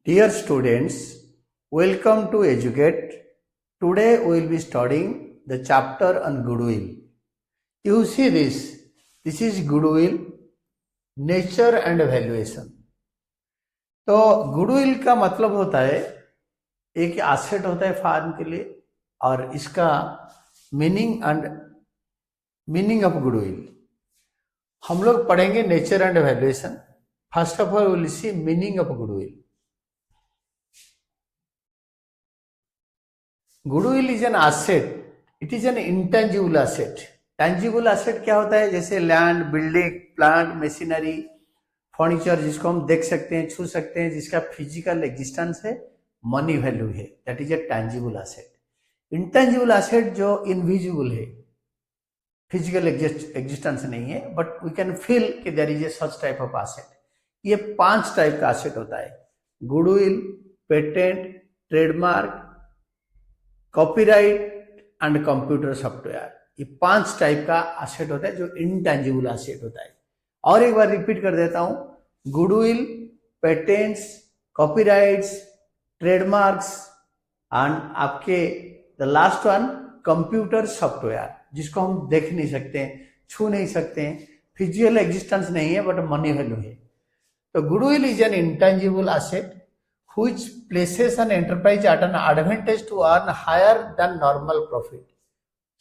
Dear students, welcome to Educate. Today we will be studying the chapter on goodwill. You see this is goodwill, nature and valuation. तो goodwill का मतलब होता है एक asset होता है फार्म के लिए और इसका मीनिंग ऑफ गुडविल हम लोग पढ़ेंगे nature and valuation. First of all will see meaning of goodwill. Goodwill is an asset. It is an intangible asset. Tangible asset क्या होता है? जैसे land, building, plant, machinery, furniture जिसको हम देख सकते हैं, छू सकते हैं, जिसका फिजिकल एग्जिस्टेंस है, मनी वैल्यू है, that is a tangible asset. Intangible asset जो इनविजिबल है, फिजिकल एग्जिस्टेंस नहीं है, बट वी कैन फील कि there is a such type of asset. ये 5 टाइप का एसेट होता है: goodwill, patent, trademark, copyright and computer software. ये 5 टाइप का एसेट होता है जो इंटेंजिबल एसेट होता है. और एक बार रिपीट कर देता हूं: goodwill, patents, copyrights, trademarks and आपके the last one computer software, जिसको हम देख नहीं सकते हैं, छू नहीं सकते हैं, फिजिकल एग्जिस्टेंस नहीं है, बट मनी वैल्यू है. तो goodwill is an intangible asset which places an enterprise at an advantage to earn higher than normal profit.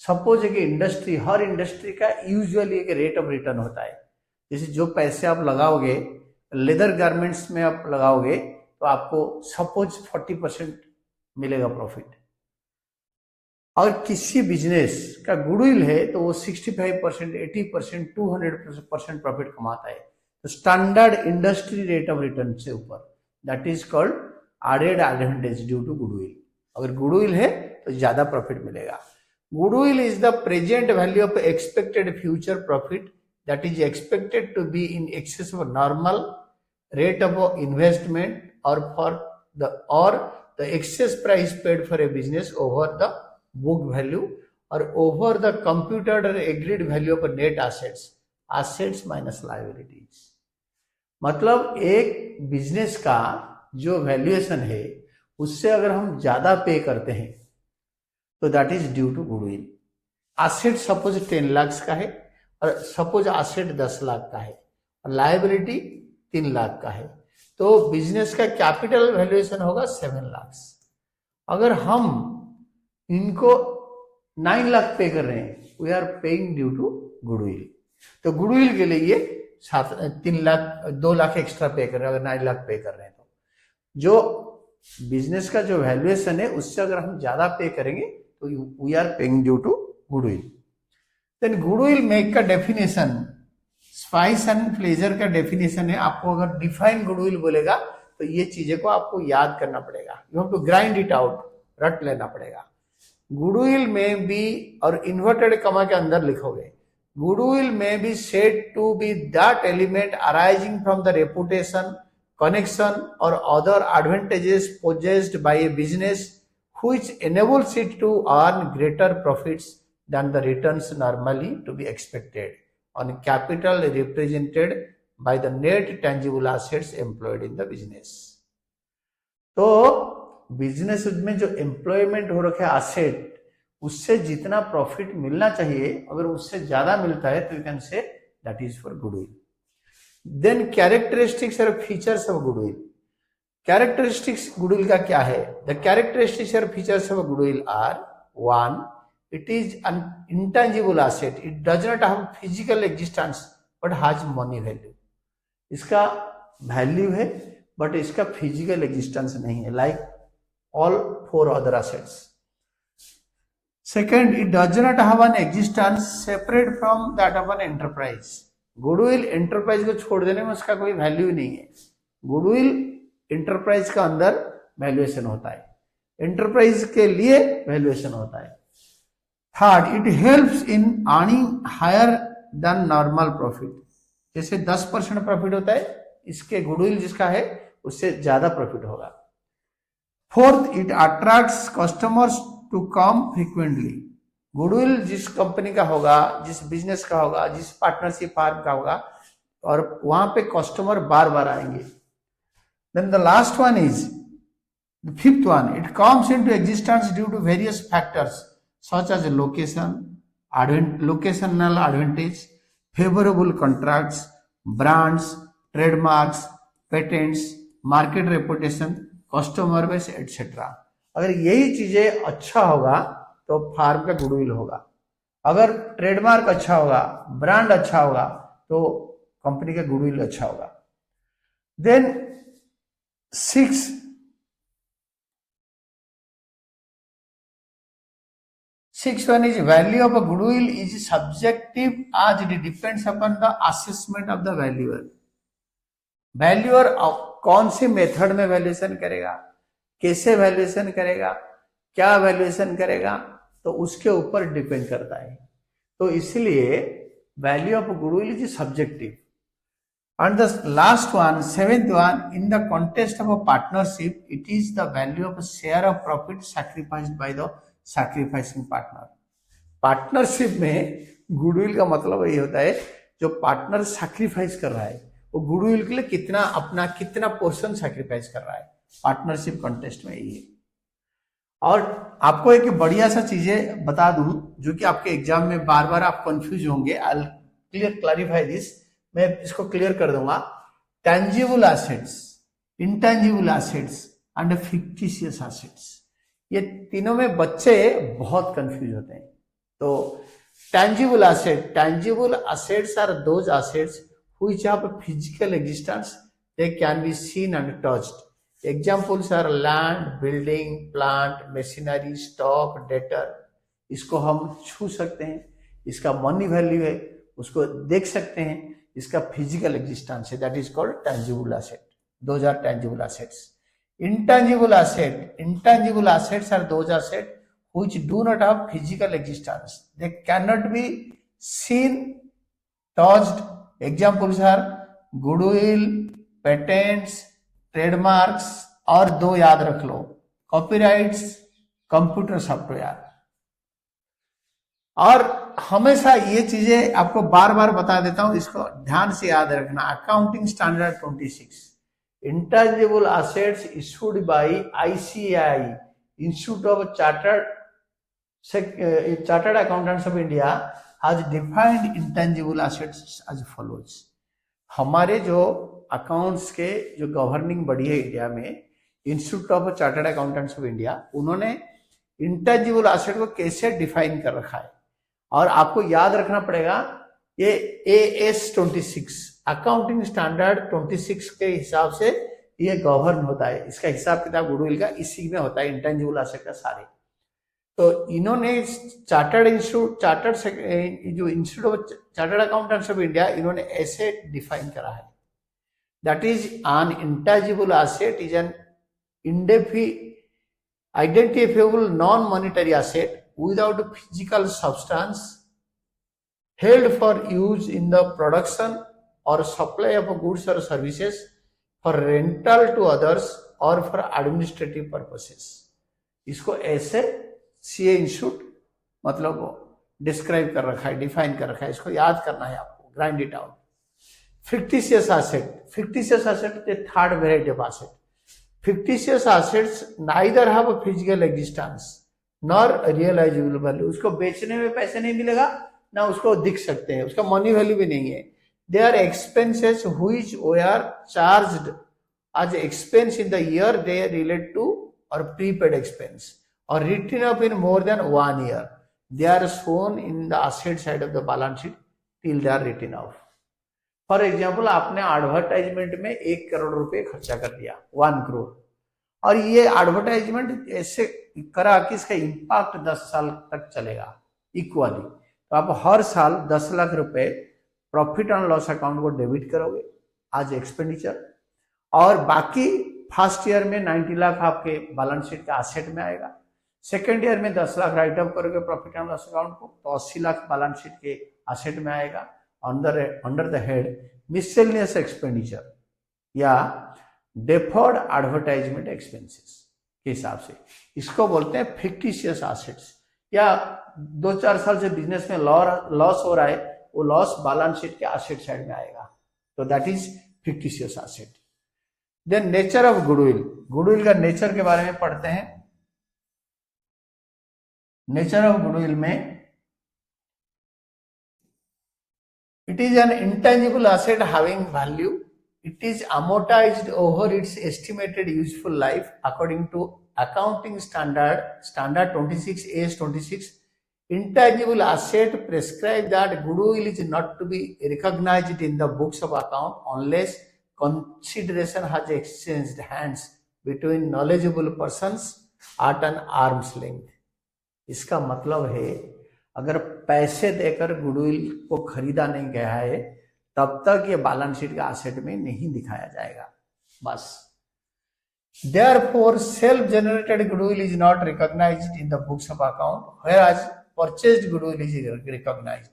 Suppose एक इंडस्ट्री, हर इंडस्ट्री का यूजुअली एक रेट ऑफ रिटर्न होता है. जैसे जो पैसे आप लगाओगे लेदर गारमेंट्स में आप लगाओगे तो आपको सपोज 40% मिलेगा प्रॉफिट. और किसी बिजनेस का गुडविल है तो वो 65%, 80%, 200% प्रॉफिट कमाता है. तो standard industry rate of return से ऊपर, that is called added advantage due to goodwill. अगर गुडविल है तो ज्यादा प्रॉफिट मिलेगा. Goodwill is the present value of expected future profit that is expected to be in excess of normal rate of investment और the excess price paid for a business over the book value और over the computed और agreed value of net assets minus liabilities. मतलब एक business का जो valuation है उससे अगर हम ज्यादा पे करते हैं तो that is due to goodwill. Asset suppose 10 lakh का है और सपोज एसेट 10 लाख का है और लायबिलिटी 3 लाख का है, तो बिजनेस का कैपिटल वैल्यूएशन होगा 7 लाख. अगर हम इनको 9 लाख पे कर रहे हैं, we are paying due to goodwill. तो गुडविल के लिए ये 2 लाख एक्स्ट्रा पे कर रहे हैं. अगर 9 लाख पे कर रहे हैं तो जो बिजनेस का जो वैल्यूएशन है उससे अगर हम ज्यादा पे करेंगे तो we are paying due to goodwill. Then goodwill make का डेफिनेशन, स्पाइस एंड प्लेजर का डेफिनेशन है. आपको अगर डिफाइन गुडविल बोलेगा तो ये चीजें को आपको याद करना पड़ेगा. You have to grind it out, रट लेना पड़ेगा. गुडविल में भी, और इन्वर्टेड कमा के अंदर लिखोगे, goodwill may be said to be that element arising from the reputation, connection or other advantages possessed by a business which enables it to earn greater profits than the returns normally to be expected on capital represented by the net tangible assets employed in the business. तो business में जो employment हो रखा है asset, उससे जितना profit मिलना चाहिए अगर उससे ज्यादा मिलता है तो you can say that is for goodwill. Then characteristics और features of goodwill. Characteristics goodwill का क्या है? द कैरेक्टरिस्टिक्स और features of goodwill are: 1, it is an intangible asset. It does not have physical existence but has money value. इसका value है but इसका physical existence नहीं है, like all 4 other assets. Second, it does not have an existence separate from that of an enterprise. Goodwill enterprise को छोड़ देने में उसका कोई वैल्यू नहीं है. गुडविल एंटरप्राइज का अंदर वैल्यूएशन होता है, एंटरप्राइज के लिए वैल्यूएशन होता है. Third, it helps in earning higher than normal profit. जैसे 10% प्रॉफिट होता है, इसके गुडविल जिसका है उससे ज्यादा प्रॉफिट होगा. Fourth, it attracts customers to come frequently. Goodwill जिस कंपनी का होगा, जिस बिजनेस का होगा, जिस पार्टनरशिप फार्म का होगा, और वहां पे कस्टमर बार बार आएंगे. Then the last one is the fifth one. It comes into existence due to various factors such as locational advantage, favorable contracts, brands, trademarks, patents, market reputation, customer base etcetera. अगर यही चीजें अच्छा होगा तो farm का goodwill होगा. अगर trademark अच्छा होगा, ब्रांड अच्छा होगा, तो कंपनी का गुडविल अच्छा होगा. Then sixth one is value of a goodwill is subjective as it depends upon the assessment of the valuer. Valuer कौन से मेथड में वैल्यूएशन करेगा, कैसे वैल्यूएशन करेगा, क्या वैल्यूएशन करेगा, तो उसके ऊपर डिपेंड करता है. तो इसलिए value of goodwill is subjective. And the last one, seventh one, in the context of a partnership, it is the value of a share of profit sacrificed by the sacrificing partner. Partnership में goodwill का मतलब ये होता है जो partner sacrifice कर रहा है वो गुडविल के लिए कितना पोर्शन सैक्रिफाइस कर रहा है. पार्टनरशिप कॉन्टेस्ट में ये. और आपको एक बढ़िया सा चीजें बता दूं जो कि आपके एग्जाम में बार बार आप कंफ्यूज होंगे. I clarify this. मैं इसको क्लियर कर दूंगा. Tangible assets, intangible assets and fictitious assets, ये तीनों में बच्चे बहुत कंफ्यूज होते हैं. तो tangible assets are those assets which have a physical existence, they can be seen and touched. Examples are land, building, plant, machinery, stock, debtor. इसको हम छू सकते हैं, इसका मनी वैल्यू है, उसको देख सकते हैं, इसका फिजिकल एग्जिस्टेंस है. That is called tangible asset. Those are tangible assets. Intangible assets are those assets which do not have physical existence. They cannot be seen, touched. Examples are goodwill, patents, trademarks, और दो याद रख लो, copyrights, computer software. और हमेशा ये चीजें आपको बार बार बता देता हूं, इसको ध्यान से याद रखना. Accounting standard 26, intangible assets issued by ICAI, Institute of Chartered Accountants of India, has defined intangible assets as follows. हमारे जो अकाउंट्स के जो गवर्निंग बॉडी है इंडिया में, institute of chartered accountants of India, उन्होंने इंटेंजिबल एसेट को कैसे define कर रखा है. और आपको याद रखना पड़ेगा ये AS 26 अकाउंटिंग स्टैंडर्ड 26 के हिसाब से ये गवर्न होता है. इसका हिसाब किताब गुडविल का इसी में होता है, इंटेंजिबल एसेट का सारे. तो इन्होंने institute of chartered accountants of India, इन्होंने ऐसे डिफाइन करा है. That is an intangible asset is an identifiable non-monetary asset without physical substance held for use in the production or supply of goods or services, for rental to others or for administrative purposes. इसको ऐसे CA institute मतलब describe कर रखा है, define कर रखा है. इसको याद करना है आपको, grind it out. Fictitious asset the third variety of asset. Fictitious assets neither have a physical existence nor realizable value. उसको बेचने में पैसे नहीं मिलेगा, ना उसको दिख सकते हैं, उसका मनी वैल्यू भी नहीं है. They are expenses which were charged as expense in the year they relate to, or prepaid expense, or written up in more than 1 year. They are shown in the asset side of the balance sheet till they are written off. For example, आपने advertisement में 1 करोड़ रुपए खर्चा कर दिया, 1 करोड़, और ये advertisement ऐसे करा कि इसका इम्पैक्ट 10 साल तक चलेगा इक्वली. तो आप हर साल 10 लाख रुपए प्रॉफिट एंड लॉस अकाउंट को डेबिट करोगे आज एक्सपेंडिचर, और बाकी फर्स्ट ईयर में 90 लाख आपके बैलेंस शीट के एसेट में आएगा. सेकेंड ईयर में 10 लाख राइट ऑफ करोगे प्रॉफिट एंड लॉस अकाउंट को, तो 80 लाख बैलेंस शीट के एसेट में आएगा. under the head miscellaneous expenditure या deferred advertisement expenses के हिसाब से इसको बोलते हैं फिक्टिशियस एसेट्स. या 2-4 साल से बिजनेस में लॉस हो रहा है, वो लॉस बैलेंस शीट के एसेट साइड में आएगा. तो that is fictitious asset. Then nature of goodwill, goodwill का नेचर के बारे में पढ़ते हैं। नेचर ऑफ गुडविल में it is an intangible asset having value. It is amortized over its estimated useful life according to accounting standard 26 AS 26. Intangible asset prescribe that goodwill is not to be recognized in the books of account unless consideration has exchanged hands between knowledgeable persons at an arm's length. इसका मतलब है अगर पैसे देकर goodwill को खरीदा नहीं गया है तब तक ये बैलेंस शीट का एसेट में नहीं दिखाया जाएगा, बस। Therefore, self-generated goodwill is not recognized in the books of account, whereas purchased goodwill is recognized.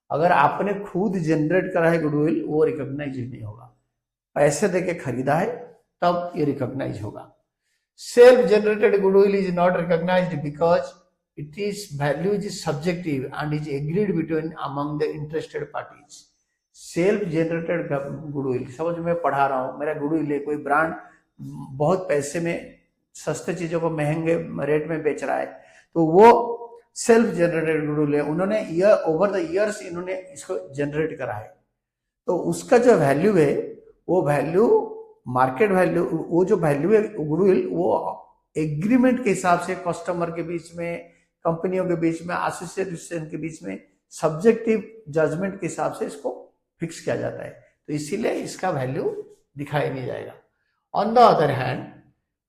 अगर आपने खुद जनरेट करा है गुडविल, वो रिकॉग्नाइज नहीं होगा। पैसे देके खरीदा है तब ये रिकॉग्नाइज होगा। Self generated goodwill is not recognised because it is value is subjective and is agreed between among the interested parties. Self generated goodwill, समझ में पढ़ा रहा हूं, मेरा गुडविल है, कोई ब्रांड बहुत पैसे में सस्ते चीजों को महंगे रेट में बेच रहा है, तो वो सेल्फ जनरेटेड गुडविल है। उन्होंने ओवर द इयर्स इन्होंने इसको जनरेट करा है, तो उसका जो वैल्यू है वो वैल्यू मार्केट वैल्यू, वो जो वैल्यू है गुडविल, वो एग्रीमेंट के हिसाब से कस्टमर के बीच में, कंपनियों के बीच में, एसोसिएशन के बीच में सब्जेक्टिव जजमेंट के हिसाब से इसको फिक्स किया जाता है, तो इसीलिए इसका वैल्यू दिखाई नहीं जाएगा। On the other hand,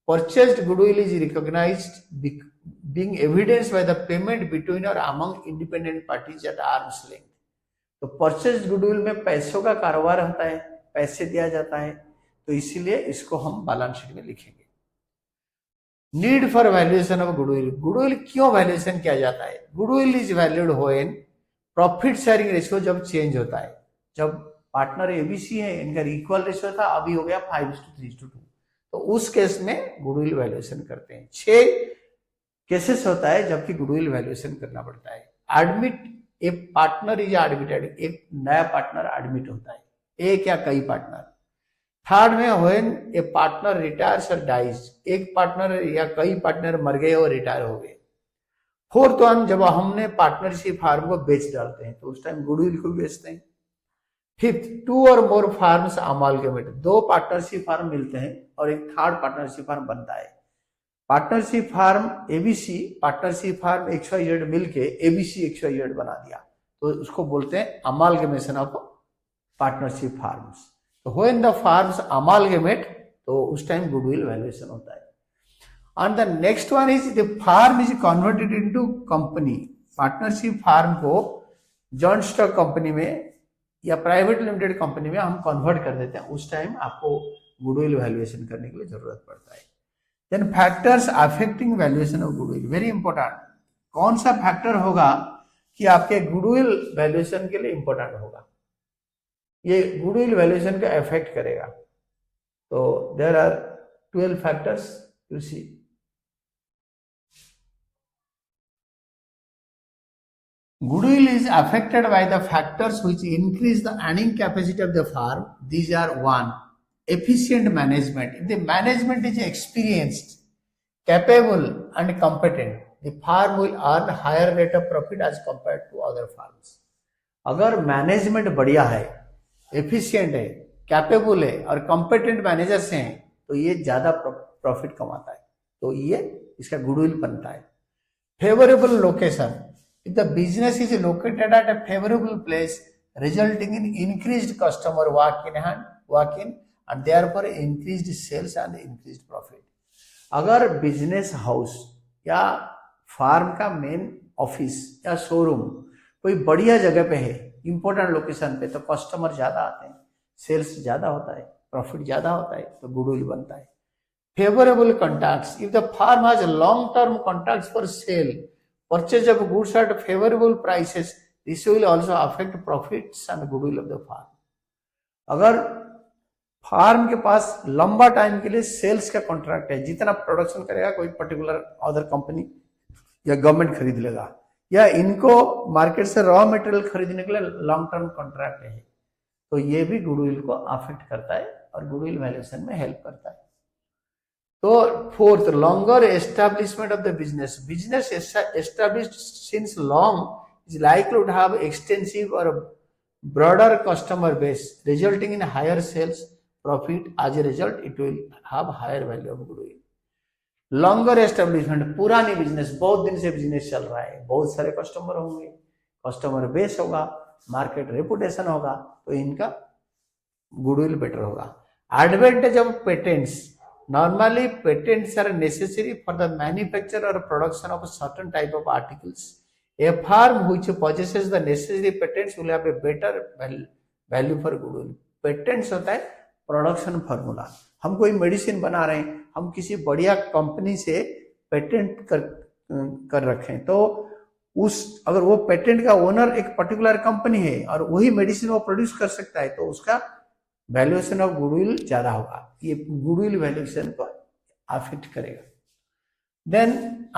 purchased goodwill is recognized being evidence by the payment between और among independent parties at arms length. तो परचेज्ड गुडविल में पैसों का कारोबार होता है, पैसे दिया जाता है, तो इसीलिए इसको हम बैलेंस शीट में लिखेंगे। Need for valuation of goodwill, goodwill क्यों वैल्यूएशन किया जाता है? Goodwill is valued when profit sharing ratio जब चेंज होता है, जब पार्टनर एबीसी है, इनका इक्वल रेशियो था, अभी हो गया 5:3:2, तो उस केस में गुडविल वैल्यूएशन करते हैं। 6 केसेस होता है जबकि गुडविल वैल्यूएशन करना पड़ता है। Admit, A partner is admitted, एक नया पार्टनर एडमिट होता है, एक या कई पार्टनर। थर्ड में व्हेन ए पार्टनर रिटायर्स और डाइज, एक पार्टनर या कई पार्टनर मर गए और रिटायर हो गए। फोर्थ वन, जब हमने पार्टनरशिप फार्म को बेच डालते हैं तो उस टाइम गुडविल को बेचते हैं। फिफ्थ, 2 और more firms amalgamate, 2 partnership firm मिलते हैं और एक थर्ड पार्टनरशिप फार्म बनता है। Partnership firm ABC, partnership firm XYZ मिलके एबीसी XYZ बना दिया, तो उसको बोलते हैं अमालगमेशन ऑफ पार्टनरशिप फार्म्स। तो व्हेन द फार्म्स अमालगमेट, तो उस टाइम गुडविल वैल्यूएशन होता है। And the next one is the firm is converted into company. Partnership firm को जॉइंट स्टॉक कंपनी में या प्राइवेट लिमिटेड कंपनी में हम कन्वर्ट कर देते हैं, उस टाइम आपको गुडविल वैल्यूएशन करने के लिए जरूरत पड़ता है। Then factors affecting valuation of goodwill, very important. कौन सा फैक्टर होगा कि आपके गुडविल वैल्यूएशन के लिए इंपॉर्टेंट होगा, ये गुडविल वैल्यूएशन का इफेक्ट करेगा। तो there are 12 factors you see. Goodwill is affected by the factors which increase the earning capacity of the firm. These are 1. Efficient management. If the management is experienced, capable and competent, the firm will earn higher rate of profit as compared to other firms. अगर management बढ़िया है, efficient है, capable है और competent managers हैं, तो ये ज्यादा प्रॉफिट कमाता है, तो ये इसका गुडविल बनता है। Favourable location, if the business is located at a favorable place resulting in increased customer walk-in and therefore increased sales and increased profit. अगर बिजनेस हाउस या फार्म का मेन ऑफिस या शोरूम कोई बढ़िया जगह पे है, इंपॉर्टेंट लोकेशन पे, तो कस्टमर ज्यादा आते हैं, सेल्स ज्यादा होता है, प्रॉफिट ज्यादा होता है, तो गुडविल बनता है। Favourable contracts, if the firm has long term contracts for sale, purchase of goods at favorable prices, this will also affect profits and goodwill of the farm. अगर फार्म के पास लंबा टाइम के लिए सेल्स का contract है, जितना production करेगा कोई पर्टिकुलर अदर कंपनी या गवर्नमेंट खरीद लेगा, या इनको मार्केट से रॉ मटेरियल खरीदने के लिए लॉन्ग टर्म कॉन्ट्रैक्ट है, तो ये भी गुडविल को अफेक्ट करता है और गुडविल वैल्यूएशन में हेल्प करता है। तो fourth, longer establishment of the business. Business established since long is likely to have extensive और broader customer base resulting in higher sales profit. As a result it will have higher value of goodwill. Longer establishment, पुरानी business, बहुत दिन से business चल रहा है, बहुत सारे कस्टमर होंगे, कस्टमर बेस होगा, मार्केट रेपुटेशन होगा, तो इनका गुडविल बेटर होगा। Advantage of patents, normally patents are necessary for the manufacture और production of certain type of articles. A firm which possesses the necessary patents will have a better value for goodwill. Patents होता है production formula. हम कोई medicine बना रहे हैं, हम किसी बढ़िया कंपनी से पेटेंट कर रखें, तो अगर वो पेटेंट का ओनर एक पर्टिकुलर कंपनी है और वही मेडिसिन वो प्रोड्यूस कर सकता है, तो उसका वैल्यूएशन ऑफ गुडविल ज्यादा होगा। ये गुडविल वैल्यूएशन को अफेक्ट करेगा। Then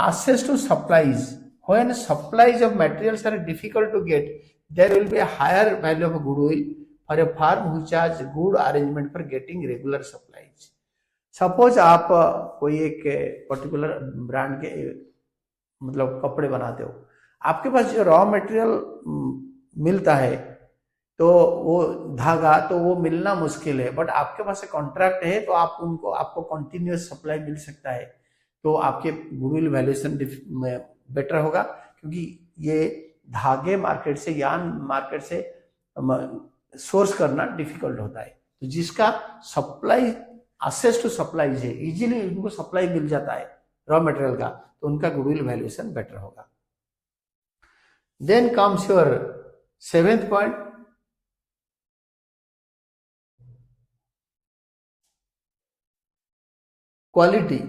access to supplies, when supplies of materials are difficult to get, there will be a higher value of goodwill for a firm which has good arrangement for getting regular supplies. Suppose आप कोई एक particular brand के मतलब कपड़े बनाते हो, आपके पास जो रॉ मटेरियल मिलता है, तो वो धागा तो वो मिलना मुश्किल है, बट आपके पास एक कॉन्ट्रैक्ट है, तो आपको कंटिन्यूअस सप्लाई मिल सकता है, तो आपके गुडविल वैल्यूएशन बेटर होगा, क्योंकि ये धागे मार्केट से, यार्न मार्केट से सोर्स करना डिफिकल्ट होता है। तो जिसका सप्लाई, एक्सेस टू सप्लाई है, इजीली उनको सप्लाई मिल जाता है रॉ मटेरियल का, तो उनका गुडविल वैल्यूएशन बेटर होगा। Then comes your seventh point, quality.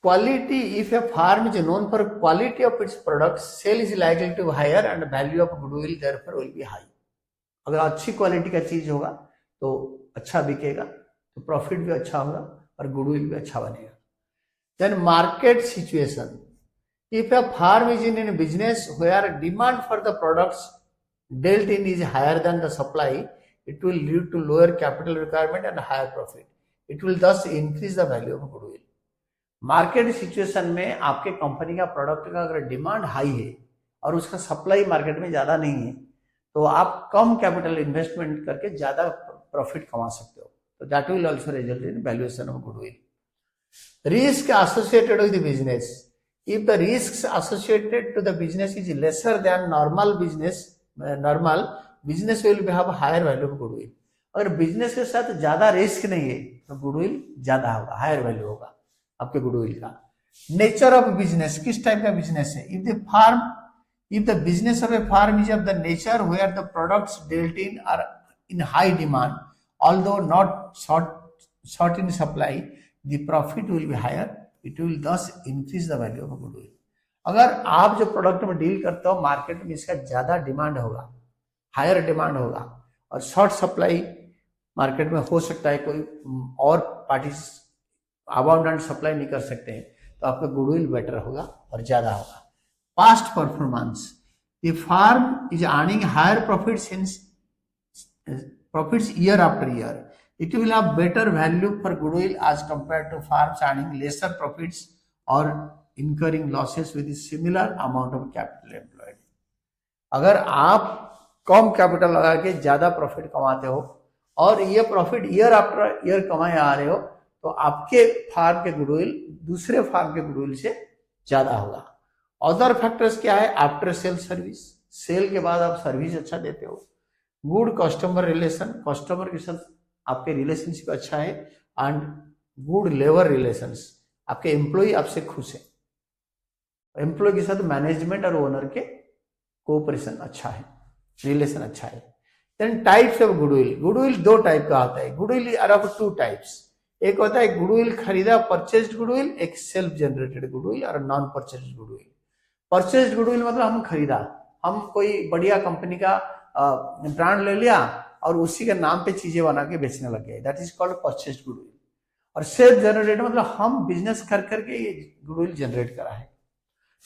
Quality, if a firm is known for quality of its products, sale is likely to be higher and value of goodwill therefore will be high. अगर अच्छी quality का चीज होगा तो अच्छा बिकेगा, तो profit भी अच्छा होगा और गुडविल भी अच्छा बनेगा। Then market situation, if a firm is in a business where demand for the products dealt in is higher than the supply, it will lead to lower capital requirement and higher profit. It will thus increase the value of goodwill. Market situation में आपके company का product का अगर demand high है और उसका supply market में ज्यादा नहीं है, तो आप कम कैपिटल इन्वेस्टमेंट करके ज्यादा प्रॉफिट कमा सकते हो, तो that will also result in valuation of goodwill. Risk associated with the business, if the risk associated to the business is lesser than normal business will have higher value of goodwill. अगर business के साथ ज्यादा risk नहीं है तो goodwill ज्यादा होगा, higher value होगा आपके गुडविल का। नेचर ऑफ बिजनेस, किस टाइप का बिजनेस है? If the business of a firm is of the nature where the products dealt in are in high demand although not short in supply, the profit will be higher, it will thus increase the value of goodwill. अगर आप जो product में deal करते हो market में इसका ज्यादा demand होगा, हायर डिमांड होगा, और शॉर्ट सप्लाई मार्केट में हो सकता है, कोई और पार्टीज अबाउंडेंट सप्लाई नहीं कर सकते हैं, तो आपका गुडविल बेटर होगा और ज्यादा होगा। Past performance, the firm is earning higher profits year after year, it will have better value for goodwill as compare to firms earning lesser profits और incurring losses with similar amount of capital employed. अगर आप कम capital लगा के ज्यादा profit कमाते हो और ये प्रॉफिट ईयर आफ्टर ईयर कमाए आ रहे हो, तो आपके फार्म के गुडविल दूसरे फार्म के गुडविल से ज्यादा होगा। अदर फैक्टर्स क्या है? आफ्टर सेल सर्विस, सेल के बाद आप सर्विस अच्छा देते हो। गुड कस्टमर रिलेशन, कस्टमर के साथ आपके रिलेशनशिप अच्छा है। एंड गुड लेबर रिलेशंस, आपके एम्प्लॉय आपसे खुश है, एम्प्लॉय के साथ मैनेजमेंट और ओनर के कोऑपरेशन अच्छा है, रिलेशन अच्छा है। Then types of goodwill, goodwill दो टाइप का आता है। Goodwill are of two types, एक होता है गुडविल खरीदा परचेज्ड गुडविल, एक सेल्फ जनरेटेड गुडविल और non purchased goodwill. Purchased goodwill मतलब हम खरीदा, हम कोई बढ़िया कंपनी का ब्रांड ले लिया और उसी के नाम पे चीजें बना के बेचने लग गए, that is called purchased goodwill. और सेल्फ जनरेटेड मतलब हम बिजनेस कर करके ये गुडविल जनरेट करा है।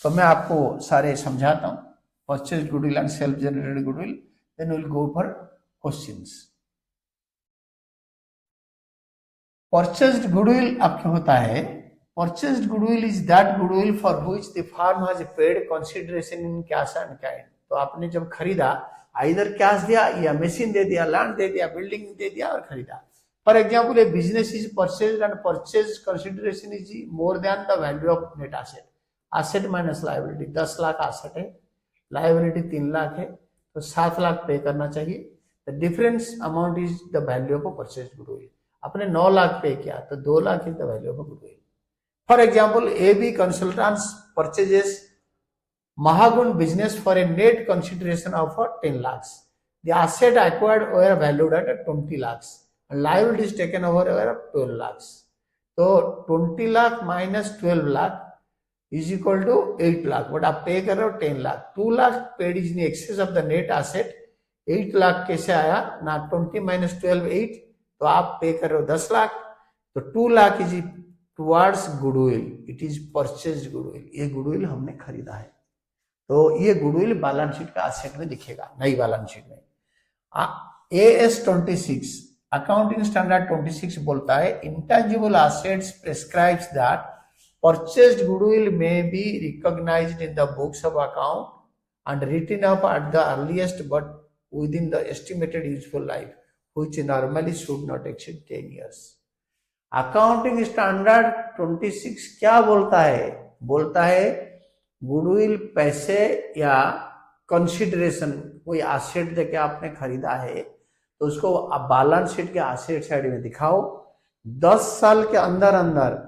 तो मैं आपको सारे समझाता हूँ, purchased goodwill and self generated goodwill, then will go for questions. Purchased goodwill आपके होता है, purchased goodwill is that goodwill for which the firm has paid consideration in cash and kind. तो आपने जब खरीदा, आइदर कैश दिया या machine दे दिया, लैंड दे दिया, बिल्डिंग दे दिया और खरीदा। For example, A business is purchased and purchase consideration is more than the value of net asset. Asset minus liability, 10 lakh asset है, लायबिलिटी 3 लाख है, तो 7 लाख पे करना चाहिए। The difference amount is the value of purchased goodwill. आपने 9 लाख पे किया तो 2 lakh is the value of goodwill. For example, AB consultants purchases Mahagun business for a net consideration of 10 lakhs. The asset acquired were valued at 20 lakhs and liabilities taken over were 12 lakhs. So 20 lakh minus 12 lakh is equal to 8 lakh. But आप पे कर रहे हो 10 lakh. 2 lakh paid is in excess of the net asset. 8 lakh कैसे आया ना? 20 minus 12 8, तो आप पे कर रहे हो 10 लाख, तो 2 lakh is towards goodwill, it is purchased goodwill. ये गुडविल हमने खरीदा है, तो ये गुडविल बैलेंस शीट का एसेट में दिखेगा, नई बैलेंस शीट में। AS 26 अकाउंटिंग स्टैंडर्ड 26 बोलता है intangible assets prescribes that purchased goodwill may be recognised in the books of account and written up at the earliest but within the estimated useful life which normally should not exceed 10 years. Accounting standard 26 क्या बोलता है? बोलता है goodwill पैसे या consideration, कोई asset देके आपने खरीदा है तो उसको आप बैलेंस शीट के एसेट साइड में दिखाओ, 10 साल के अंदर अंदर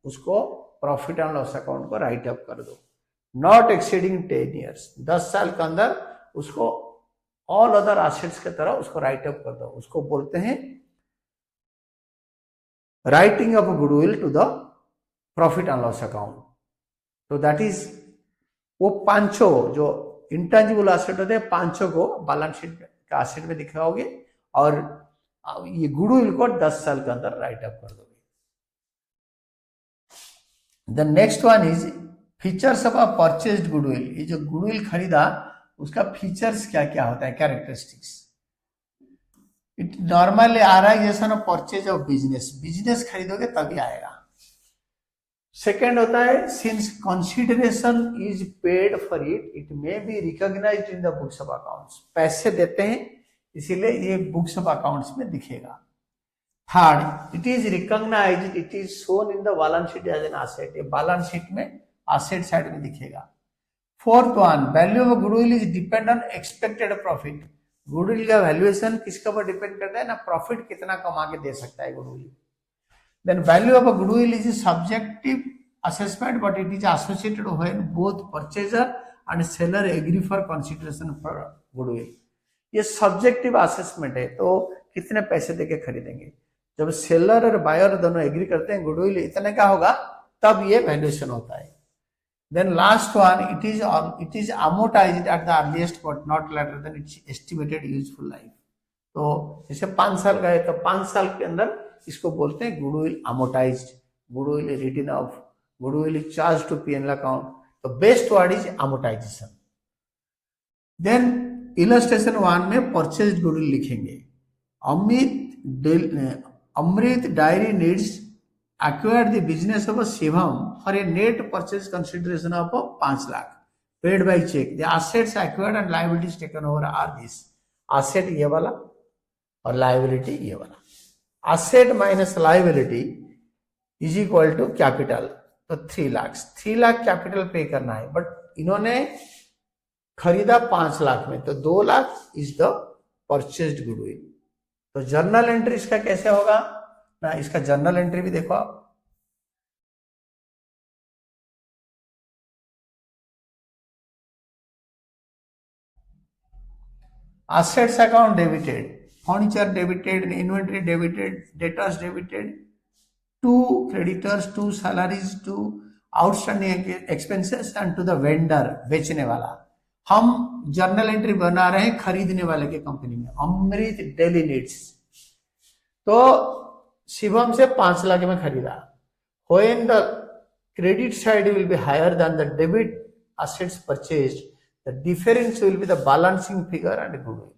उसको प्रॉफिट एंड लॉस अकाउंट को राइट अप कर दो, नॉट एक्सीडिंग 10 ईयर्स। 10 साल के अंदर उसको ऑल अदर एसेट्स की तरह उसको राइट अप कर दो, उसको बोलते हैं writing off goodwill to the profit and loss account. तो दैट इज वो पांचों जो इंटेंजिबल एसेट होते हैं, पांचों को बैलेंस शीट का एसेट में दिखाओगे और ये गुडविल को 10 साल के अंदर राइट अप कर दोगे। The next one is features of a purchased goodwill. ये जो गुडविल खरीदा उसका फीचर्स क्या क्या होता है, कैरेक्टरिस्टिक्स। इट नॉर्मली आ रहा है जैसा ना परचेज ऑफ बिजनेस, बिजनेस खरीदोगे तभी आएगा। सेकेंड होता है since consideration is paid for it, it may be recognised in the books of accounts. पैसे देते हैं इसीलिए ये बुक्स ऑफ अकाउंट्स में दिखेगा। Third, it is recognised, it is shown in the balance sheet as an asset. ये balance sheet में asset side में दिखेगा। Fourth one, value of goodwill is depend on expected profit. Goodwill का valuation किसके ऊपर depend करता है ना, प्रॉफिट कितना कमा के दे सकता है goodwill. Then value of goodwill is subjective assessment but it is associated when both purchaser and seller agree for consideration for goodwill. ये सब्जेक्टिव असेसमेंट है, तो कितने पैसे देके खरीदेंगे। जब सेलर और बायर दोनों एग्री करते हैं गुडविल इतने का होगा तब ये वैल्यूएशन होता है। Then last one, it is amortized at the earliest but not later than its estimated useful life. तो जैसे 5 साल का है तो 5 साल के अंदर इसको बोलते हैं goodwill amortized, goodwill written off, goodwill charge to P&L account. तो best word is amortization. Then illustration 1 में परचेज्ड गुडविल लिखेंगे। Amrit dairy needs acquired the business of a Shivam for a net purchase consideration of 5 lakh paid by check. The assets acquired and liabilities taken over are this. Asset ये वाला और liability ये वाला। Asset minus liability is equal to capital. तो 3 lakhs, 3 lakh capital पे करना है, but इन्होंने खरीदा 5 लाख में, तो 2 lakh is the purchased goodwill. तो जर्नल एंट्री इसका कैसे होगा ना, इसका जर्नल एंट्री भी देखो आप। Assets account debited, furniture debited, inventory debited, debtors debited, 2 creditors, 2 salaries, 2 outstanding expenses and to the vendor, बेचने वाला। हम जर्नल एंट्री बना रहे हैं खरीदने वाले के कंपनी में, अमृत डेली नीड्स। तो शिवम से 5 लाख में खरीदा। When the credit side will be higher than the debit assets purchased, the difference will be the balancing figure and goodwill.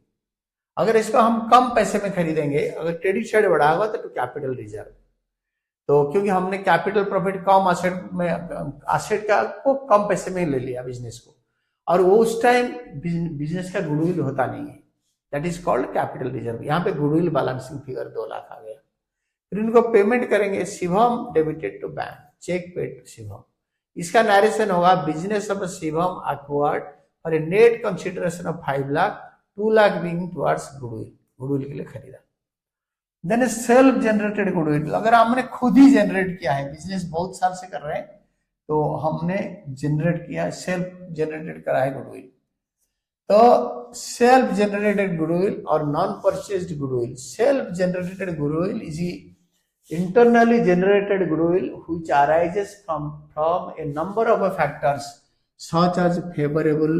अगर इसको हम कम पैसे में खरीदेंगे, अगर क्रेडिट साइड बढ़ा होगा तो कैपिटल रिजर्व, तो क्योंकि हमने कैपिटल प्रॉफिट कम एसेट का को कम पैसे में ले लिया बिजनेस को, और वो उस टाइम बिजनेस का गुडविल होता नहीं है, that is called capital reserve. यहाँ पे गुडविल बैलेंसिंग फिगर 2 लाख आ गया। फिर इनको पेमेंट करेंगे, Shivam debited to bank, cheque paid to Shivam. इसका नरेशन होगा, business of Shivam acquired for a net consideration of 5 lakh, 2 lakh being towards goodwill, goodwill के लिए खरीदा। देन सेल्फ जनरेटेड गुडविल, अगर हमने खुद ही जनरेट किया है, बिजनेस बहुत साल से कर रहे हैं तो हमने जनरेट किया, सेल्फ जनरेटेड करा है गुडविल। तो सेल्फ जनरेटेड गुडविल और non purchased goodwill. Self generated goodwill is internally generated goodwill which arises from a number of factors such as favorable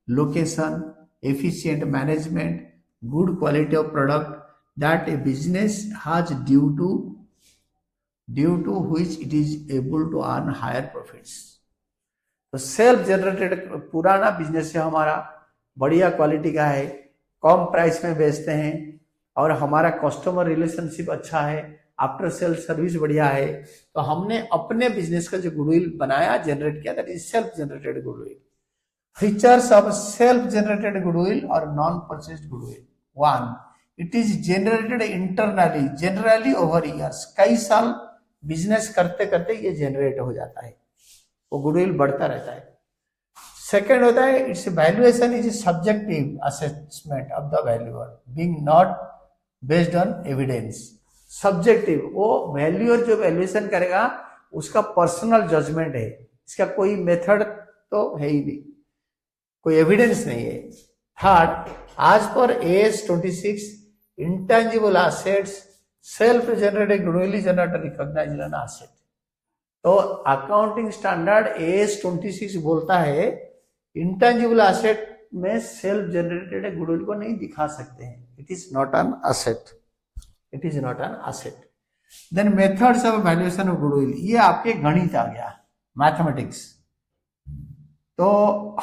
location, efficient management, good quality of product that a business has due to which it is able to earn higher profits. तो self generated पुराना business है हमारा, बढ़िया quality का है, कम price में बेचते हैं और हमारा कस्टमर रिलेशनशिप अच्छा है, आफ्टर सेल सर्विस बढ़िया है, तो हमने अपने बिजनेस का जो गुडविल बनाया, जनरेट किया, that is self generated goodwill. Features of self generated goodwill और non purchased goodwill. 1, it is generated internally, generally over years, कई साल बिजनेस करते करते ये जनरेट हो जाता है, वो गुडविल बढ़ता रहता है। सेकेंड होता है, it's valuation is subjective assessment of the valuer being not based on evidence. Subjective, वो वैल्यूअर जो वैल्यूएशन करेगा उसका पर्सनल जजमेंट है, इसका कोई मेथड तो है ही नहीं, कोई एविडेंस नहीं है। थर्ड, आज पर AS 26 intangible assets self generated goodwill is not recognised an asset. तो अकाउंटिंग स्टैंडर्ड AS 26 बोलता है इंटेंजिबल एसेट में सेल्फ जनरेटेड गुडविल को नहीं दिखा सकते हैं, it is not an asset, it is not an asset. Then methods of valuation of goodwill, ये आपके गणित आ गया, मैथमेटिक्स। तो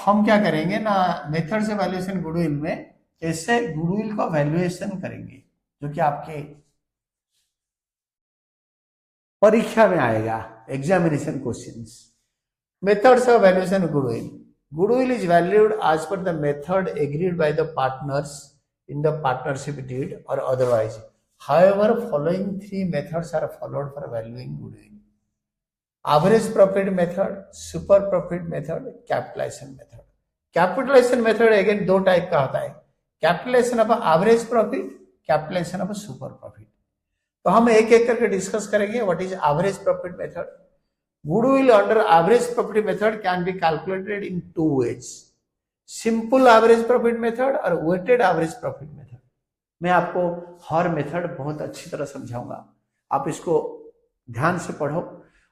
हम क्या करेंगे ना, मेथड्स ऑफ वैल्यूएशन गुडविल में कैसे गुडविल का वैल्यूएशन करेंगे, जो कि आपके परीक्षा में आएगा, examination questions. Methods of valuation of goodwill. Goodwill is valued as per the method agreed by the partners in the partnership deed और otherwise. However, following 3 methods are followed for valuing goodwill: average profit method, super profit method, capitalization method. Capitalization method again 2 type का होता है, capitalisation of average profit, capitalisation of super profit. तो हम एक एक करके discuss करेंगे। What is average profit method? Goodwill under average profit method can be calculated in 2 ways: simple average profit method और वेटेड एवरेज प्रॉफिट मेथड। मैं आपको हर method बहुत अच्छी तरह समझाऊंगा, आप इसको ध्यान से पढ़ो।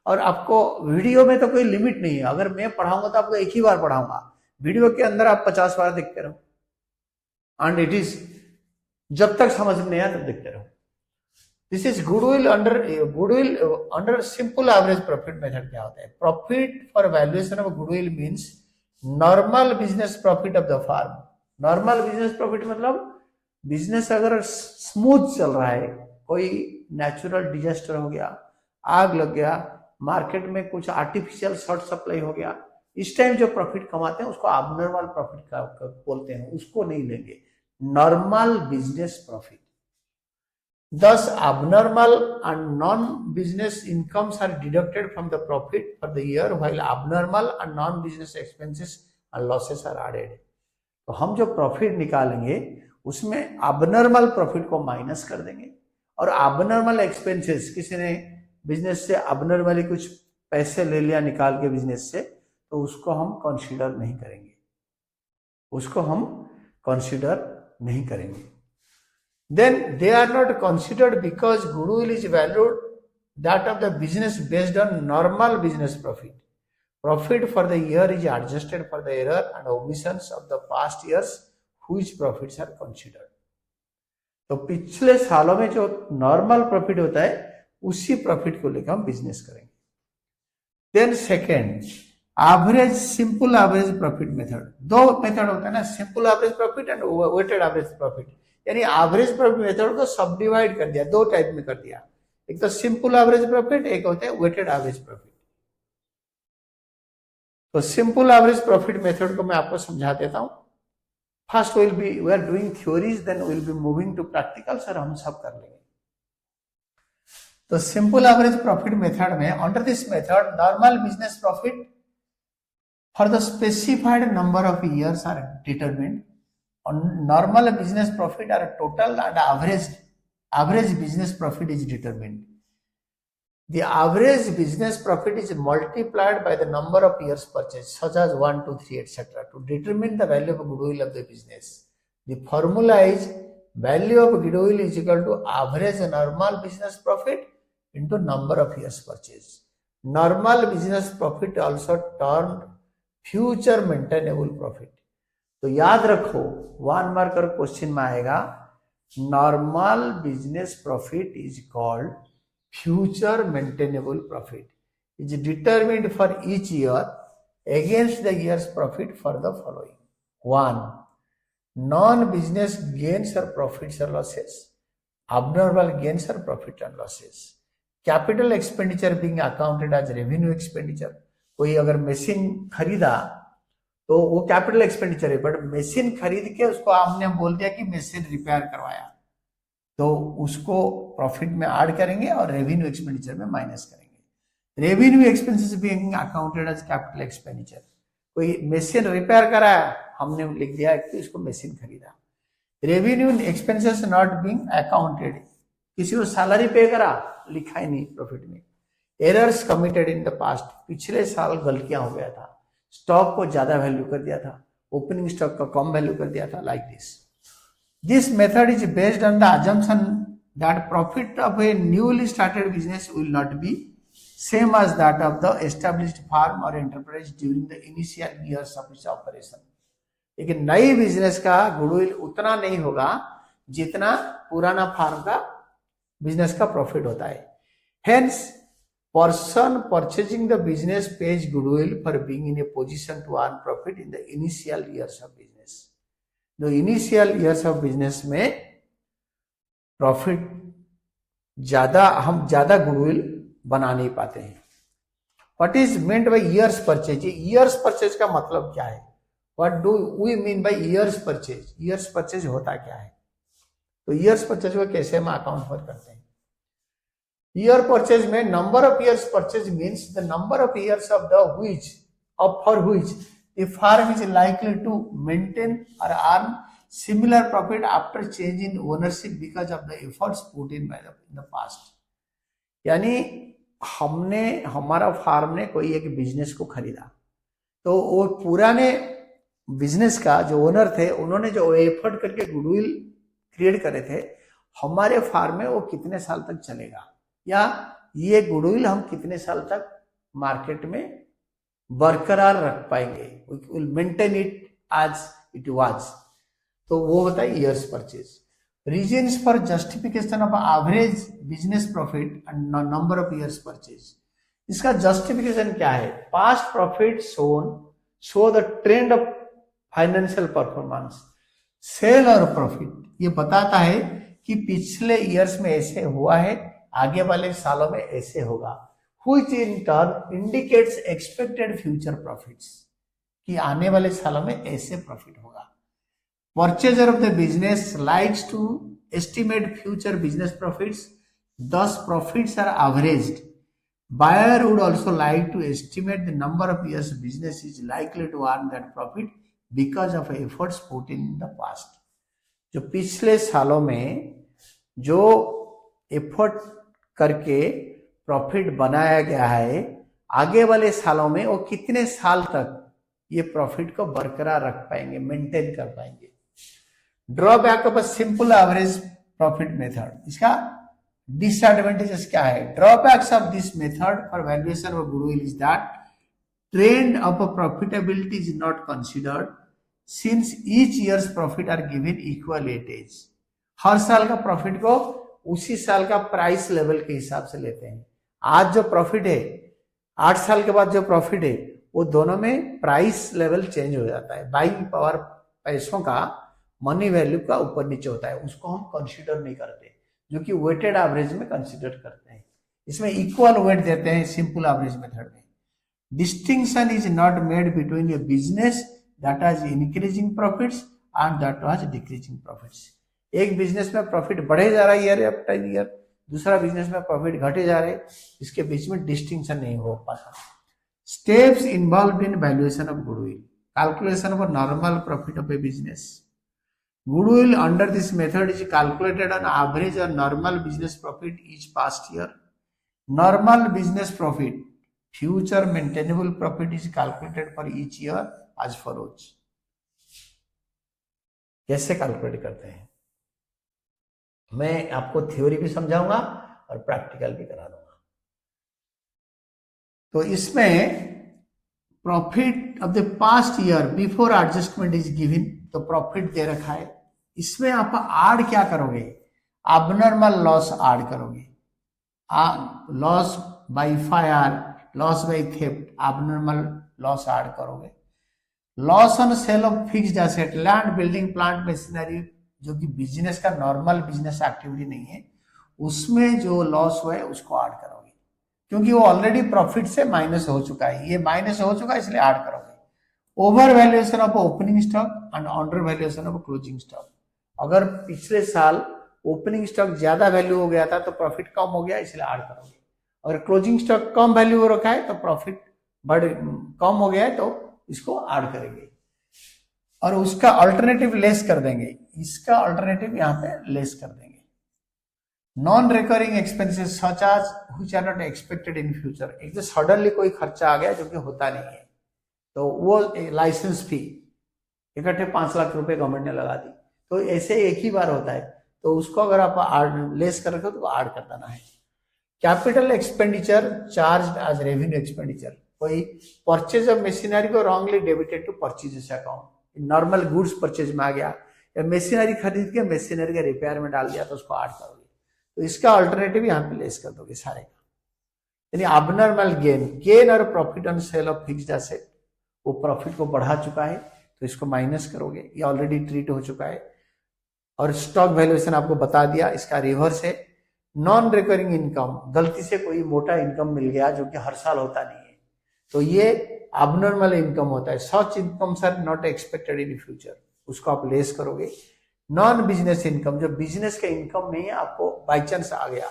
और आपको वीडियो में तो कोई लिमिट नहीं है, अगर मैं पढ़ाऊंगा तो आपको एक ही बार पढ़ाऊंगा, वीडियो के अंदर आप 50 बार देखते रहो, एंड इट इज जब तक समझ में नहीं आया तब देखते रहो। This is goodwill under simple average profit method. क्या होता है? Profit for valuation of goodwill means normal business profit of the firm. Normal business profit मतलब बिजनेस अगर स्मूथ चल रहा है, कोई नेचुरल डिजास्टर हो गया, आग लग गया, मार्केट में कुछ आर्टिफिशियल शॉर्ट सप्लाई हो गया, इस टाइम जो प्रॉफिट कमाते हैं उसको अबनॉर्मल प्रॉफिट बोलते हैं, उसको नहीं लेंगे, normal business profit. Thus, abnormal and non-business incomes are deducted from the profit for the year, while abnormal and non-business expenses and losses are added. तो हम जो प्रॉफिट निकालेंगे उसमें abnormal प्रॉफिट को माइनस कर देंगे, और abnormal एक्सपेंसेस, किसी ने बिजनेस से abnormally कुछ पैसे ले लिया निकाल के बिजनेस से, तो उसको हम कंसीडर नहीं करेंगे, उसको हम कंसीडर नहीं करेंगे। Then they are not considered because goodwill is valued that of the business based on normal business profit. Profit for the year is adjusted for the error and omissions of the past years which profits are considered. तो पिछले सालों में जो normal profit होता है उसी profit को लेकर हम बिजनेस करेंगे। Then second, average, simple average profit method. दो मेथड होता है ना, simple average profit and weighted average profit. यानी एवरेज प्रॉफिट मेथड को सब डिवाइड कर दिया, दो टाइप में कर दिया। एक तो सिंपल एवरेज प्रॉफिट, एक होते हैं वेटेड एवरेज प्रॉफिट। तो सिंपल एवरेज प्रॉफिट मेथड को मैं आपको समझा देता हूं। First we are doing theories, then will be moving to practicals, और हम सब कर लेंगे। तो सिंपल एवरेज प्रॉफिट मेथड में, under this method normal business profit for the specified number of years are determined. On normal business profit are total and average business profit is determined. The average business profit is multiplied by the number of years purchased, such as 1, 2, 3, etc. to determine the value of goodwill of the business. The formula is value of goodwill is equal to average normal business profit into number of years purchased. Normal business profit also termed future maintainable profit. तो याद रखो, 1 marker question में आएगा, normal business profit is called future maintainable profit, is determined for each year against the years profit for the following. 1, non business gains और profits और losses, abnormal gains or profit and losses. Capital expenditure being accounted as revenue expenditure. कोई अगर machine खरीदा तो वो capital expenditure है, but machine खरीद के उसको आपने बोल दिया कि मशीन रिपेयर करवाया, तो उसको प्रॉफिट में ऐड करेंगे और रेवेन्यू एक्सपेंडिचर में माइनस करेंगे। Revenue expenses being accounted as capital expenditure. कोई मशीन रिपेयर कराया, हमने लिख दिया कि इसको मशीन खरीदा। Revenue expenses not being accounted, किसी को सैलरी पे करा, लिखा ही नहीं प्रॉफिट में। Errors committed in the past, पिछले साल गलतियां हो गया था, स्टॉक को ज्यादा वैल्यू कर दिया था, ओपनिंग स्टॉक को कम वैल्यू कर दिया था, like this. This method is based on the assumption that profit of a newly started business will not be same as that of the established firm और enterprise during the initial years of its operation. लेकिन नई business का goodwill उतना नहीं होगा जितना पुराना farm का बिजनेस का प्रॉफिट होता है। Hence person purchasing the business pays goodwill for being in a position to earn profit in the initial years of business. The initial years of business में प्रॉफिट हम ज्यादा गुडविल बना नहीं पाते हैं। What is meant by years purchase? Years purchase का मतलब क्या है? What do we mean by years purchase? Years purchase होता क्या है? तो years purchase को कैसे हम अकाउंट पर करते हैं? ईयर परचेज में number of years purchase means the number of years of the which of for which the firm is likely to maintain और earn similar profit after change in ownership because of the efforts put in by the past. यानी हमारा farm ने कोई एक business को खरीदा, तो वो पुराने बिजनेस का जो ओनर थे, उन्होंने जो एफर्ट करके गुडविल क्रिएट करे थे, हमारे फार्म में वो कितने साल तक चलेगा, या ये गुडविल हम कितने साल तक मार्केट में बरकरार रख पाएंगे, will maintain it as it was. तो वो होता है years purchase. Reasons for justification of average business profit and number of years purchase. इसका जस्टिफिकेशन क्या है? Past profit show the trend of financial performance. Sale और प्रॉफिट ये बताता है कि पिछले ईयर्स में ऐसे हुआ है, आगे वाले सालों में ऐसे होगा, which in turn indicates expected future profits, कि आने वाले सालों में ऐसे प्रॉफिट होगा। Purchaser of the business likes to estimate future business profits, thus profits are averaged. Buyer would also like to estimate the number of years business is likely to earn that profit because of efforts put in the past. जो पिछले सालों में जो effort करके profit बनाया गया है, आगे वाले सालों में वो कितने साल तक ये प्रॉफिट को बरकरार रख पाएंगे, मेंटेन कर पाएंगे। Drawback of a simple average profit method, इसका डिसएडवांटेजेस क्या है? Drawbacks of this method for valuation of goodwill is that trend of profitability is not considered since each years profit are given equal weightage. हर साल का profit को उसी साल का प्राइस लेवल के हिसाब से लेते हैं। आज जो प्रॉफिट है, 8 साल के बाद जो प्रॉफिट है, वो दोनों में प्राइस लेवल चेंज हो जाता है। बाइंग पावर पैसों का, मनी वैल्यू का ऊपर नीचे होता है, उसको हम कंसीडर नहीं करते। जो कि वेटेड एवरेज में कंसिडर करते हैं। इसमें इक्वल वेट देते हैं सिंपल एवरेज मेथड में। Distinction is not made between A business that has increasing profits and that has decreasing profits. एक बिजनेस में प्रॉफिट बढ़े जा रहा है ईयर आफ्टर ईयर, दूसरा बिजनेस में प्रॉफिट घटे जा रहे, इसके बीच में डिस्टिंक्शन नहीं हो पाता। Steps involve in valuation of goodwill, calculation of normal profit of A business. Goodwill under this method is calculated on average or normal business profit each past year. Normal business profit, future maintainable profit is calculated for each year as follows. कैसे calculate करते हैं मैं आपको theory भी समझाऊंगा और practical भी करा दूंगा। तो इसमें profit of the past year before adjustment is given, तो प्रॉफिट दे रखा है, इसमें आप ऐड क्या करोगे, अबनॉर्मल लॉस ऐड करोगे, loss by fire, loss by theft, abnormal loss add करोगे। Loss on sale of fixed asset, land, building, plant, machinery, जो कि बिजनेस का नॉर्मल बिजनेस एक्टिविटी नहीं है, उसमें जो लॉस हुआ है उसको ऐड करोगे, क्योंकि वो ऑलरेडी प्रॉफिट से माइनस हो चुका है, ये माइनस हो चुका है इसलिए ऐड करोगे। Over valuation of opening stock and under valuation of closing stock, अगर पिछले साल ओपनिंग स्टॉक ज्यादा वैल्यू हो गया था तो प्रॉफिट कम हो गया इसलिए ऐड करोगे, और क्लोजिंग स्टॉक कम वैल्यू हो रखा है तो प्रॉफिट कम हो गया है तो इसको ऐड करेंगे, और उसका अल्टरनेटिव लेस कर देंगे, इसका अल्टरनेटिव यहाँ पे लेस कर देंगे। Non recurring expenses such as which are not expected in future, एक तो सडनली कोई खर्चा आ गया जो कि होता नहीं है, तो वो लाइसेंस फी इकट्ठे 5 लाख रुपए गवर्नमेंट ने लगा दी, तो ऐसे एक ही बार होता है, तो उसको अगर आप लेस कर रखे हो तो ऐड कर देना है। Capital expenditure charge as revenue expenditure, कोई परचेज ऑफ मशीनरी को wrongly debited to purchase account, normal goods purchase में आ गया, या मशीनरी खरीद के मशीनरी का रिपेयर में डाल दिया तो उसको ऐड करोगे, तो इसका अल्टरनेटिव यहाँ पे लेस कर दोगे सारे का। यानी अबनॉर्मल गेन और profit on sale of fixed asset, वो प्रॉफिट को बढ़ा चुका है तो इसको माइनस करोगे, ये ऑलरेडी ट्रीट हो चुका है। और स्टॉक वैल्यूएशन आपको बता दिया, इसका रिवर्स है। नॉन रिकरिंग इनकम, गलती से कोई मोटा इनकम मिल गया जो कि हर साल होता नहीं है, तो ये अबनॉर्मल इनकम होता है, such incomes are not expected in future, उसको आप लेस करोगे। नॉन बिजनेस इनकम, जो बिजनेस का इनकम नहीं है, आपको बाई चांस आ गया।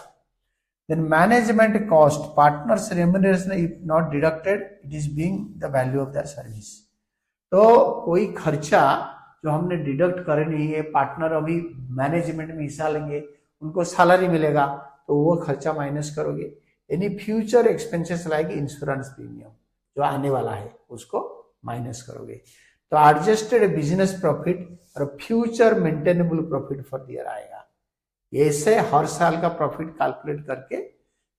Then management cost, partners remuneration if not deducted it is being the value of their service, तो कोई खर्चा जो हमने डिडक्ट करे नहीं है, पार्टनर अभी मैनेजमेंट में हिस्सा लेंगे, उनको सैलरी मिलेगा तो वो खर्चा माइनस करोगे। Any future expenses like insurance premium, जो आने वाला है उसको माइनस करोगे। तो एडजस्टेड बिजनेस प्रॉफिट और future maintainable profit for year आएगा। ऐसे हर साल का प्रॉफिट कैलकुलेट करके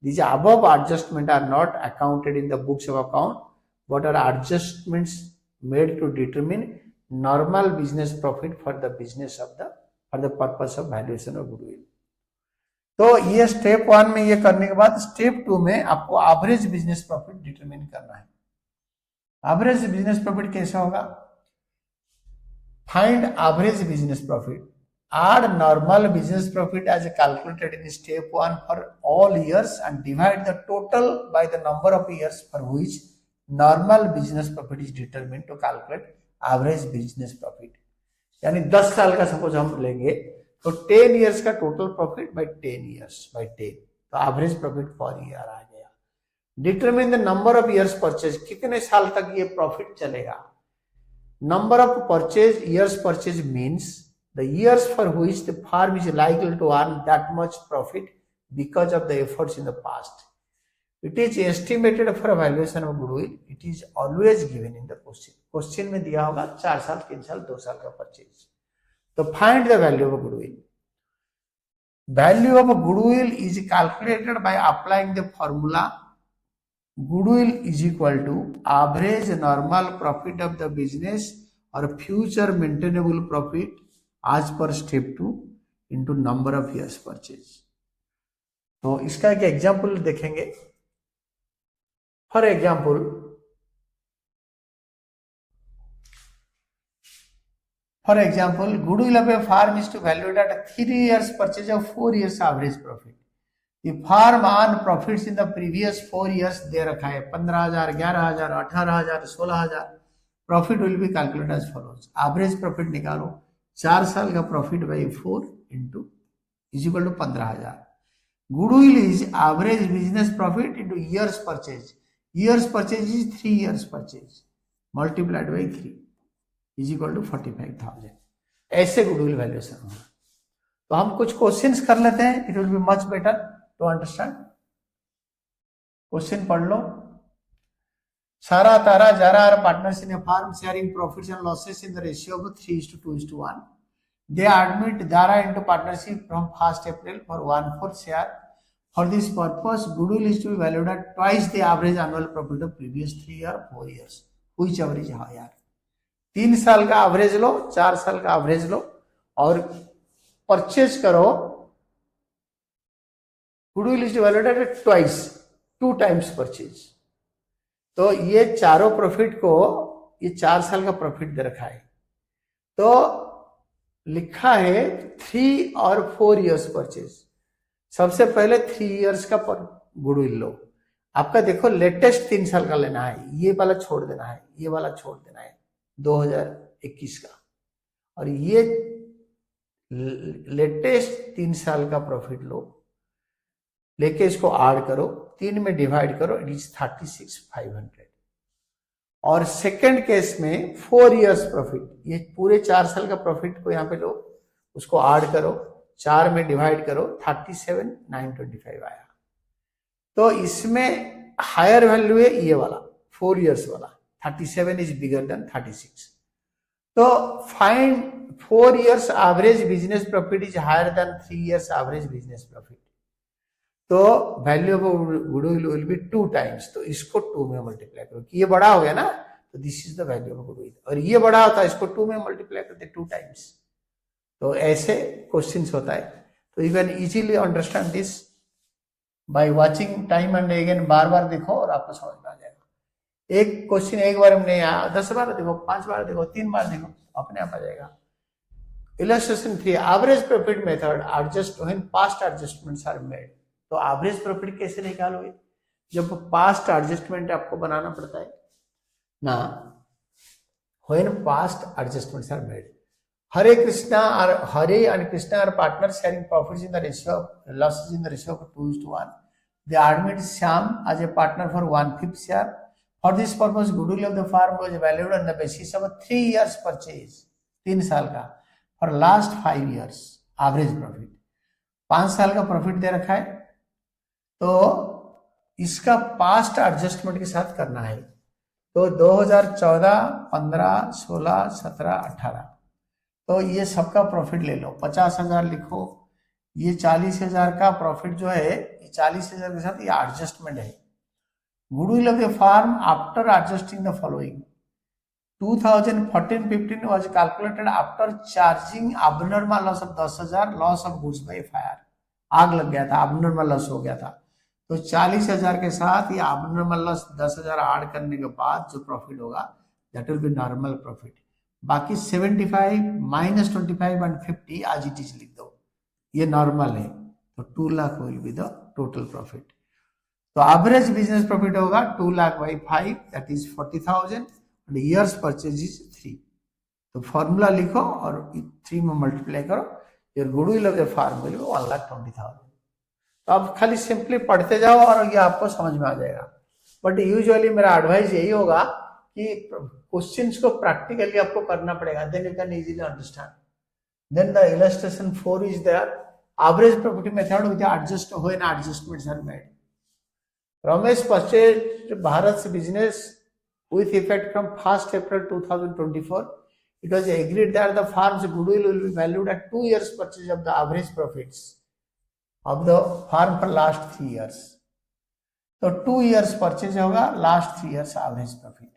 these above adjustment are not accounted in the books of account but are adjustments made to determine normal business profit for the business of the for the purpose of valuation of goodwill. तो ये step 1 में ये करने के बाद step 2 में आपको average business profit determine करना है। एवरेज बिजनेस प्रॉफिट कैसा होगा? Find average business profit, add normal business profit as calculated in step 1 for all years and divide the total by the number of years for which normal business profit is determined to calculate average business profit। यानी 10 साल का suppose हम लेंगे तो 10 years का total profit by 10 years by 10, तो average profit per year आ गया। Determine the number of years purchase, कितने साल तक ये प्रॉफिट चलेगा। Number of purchase years purchase means the years for which the firm is likely to earn that much profit because of the efforts in the past. It is estimated for valuation of goodwill. It is always given in the question. Question में दिया होगा 4 साल, 3 साल, 2 साल का purchase. तो find the value of goodwill. Value of goodwill is calculated by applying the formula goodwill is equal to average normal profit of the business or future maintainable profit आज पर step 2 into number of years purchase. तो इसका एक example देखेंगे। For example For example, goodwill of a farm is to value at 3 years purchase of 4 years average profit. The farm earned profits in the previous 4 years दे रखा है 15,000, 11,000, 18,000, 16,000. Profit will be calculated as follows. Average profit निकालो 4 साल का profit by 4 into is equal to 15,000. Goodwill is average business profit into years purchase. Years purchase is 3 years purchase multiplied by 3 is equal to 45,000. ऐसे goodwill valuation होगा. तो हम कुछ questions कर लेते हैं. It will be much better to understand. Question पढ़ लो. Sara, Tara, Jara are partners in a farm sharing profits and losses in the ratio of 3:2:1. They admit Dara into partnership from 1st April for 1/4 share. For this purpose, goodwill is to be valued at twice the average annual profit of previous 3 or 4 years. Whichever is higher. 3 साल का average लो, 4 साल का average लो और purchase करो. Goodwill is valued at twice, 2 times purchase. तो ये चारों profit को ये 4 साल का प्रॉफिट दे रखा है. तो लिखा है 3 और 4 years परचेज. सबसे पहले 3 years का गुडविल लो. आपका देखो लेटेस्ट 3 साल का लेना है. ये वाला छोड़ देना है, ये वाला छोड़ देना है 2021 का. और ये लेटेस्ट 3 साल का प्रॉफिट लो, लेके इसको ऐड करो, 3 में डिवाइड करो, इट इज 36,500. और सेकंड केस में 4 years प्रॉफिट, ये पूरे 4 साल का प्रॉफिट को यहाँ पे लो, उसको ऐड करो, 4 में डिवाइड करो, 37,925 आया. तो इसमें हायर वैल्यू है ये वाला 4 years वाला. 37 is bigger than 36. So find 4 years average business profit is higher than 3 years average business profit. तो value of goodwill will be 2 times. तो इसको 2 में मल्टीप्लाई करो कि ये बड़ा हो गया ना, तो this is the value of goodwill. और ये बड़ा होता है, इसको 2 में मल्टीप्लाई करते 2 times. तो ऐसे क्वेश्चंस होता है. तो you can easily understand this by watching time and again. बार बार देखो और आपको समझ में आ जाएगा. एक क्वेश्चन एक बार में नहीं आया, 10 बार देखो, 5 बार देखो, 3 बार देखो, अपने आप आ जाएगा. Illustration 3, average profit method adjust when past adjustments are made. तो एवरेज प्रॉफिट कैसे निकालोगे जब पास्ट एडजस्टमेंट आपको बनाना पड़ता है ना. When past adjustments are made. Hare and Krishna are partners sharing profits in the ratio of losses in the ratio of 2:1. They admit Shyam as a partner for 1/5 share. For this purpose, goodwill of the farm was valued on the basis of a 3 years purchase, 3 साल का, for last 5 years average profit. 5 साल का profit दे रखा है. तो इसका past adjustment के साथ करना है. तो 2014, 15, 16, 17, 18. तो ये सबका प्रॉफिट ले लो. 50,000 लिखो. ये 40,000 का प्रॉफिट जो है, ये 40,000 के साथ ये एडजस्टमेंट है. Goodwill of the farm after adjusting the following. 2014-15 was calculated after charging abnormal loss of 10,000, loss of goods by fire. आग लग गया था, abnormal loss हो गया था. तो 40,000 के साथ ये abnormal loss 10,000 ऐड करने के बाद जो प्रॉफिट होगा, that will be normal profit. बाकी 75 minus 25 and 50 as it is लिख दो. ये नॉर्मल है. तो 2 lakh will be the total profit. तो एवरेज बिजनेस प्रॉफिट होगा 2 lakh by 5, that is 40,000 and years purchase is 3. तो फॉर्मूला लिखो और 3 में मल्टीप्लाई करो. Your goodwill of the firm will be 1,20,000. तो आप खाली सिंपली पढ़ते जाओ और ये आपको समझ में आ जाएगा. बट यूजुअली मेरा एडवाइस यही होगा कि क्वेश्चंस को प्रैक्टिकली आपको करना पड़ेगा, then you can easily understand. Then the illustration 4 is there. Average profit method with adjust when adjustments are made. Ramesh purchased Bharat's business with effect from 1st April 2024. It was agreed that the farm's goodwill will be valued at 2 years purchase of the average profits of the farm for last 3 years. तो 2 years purchase होगा, last 3 years average profit.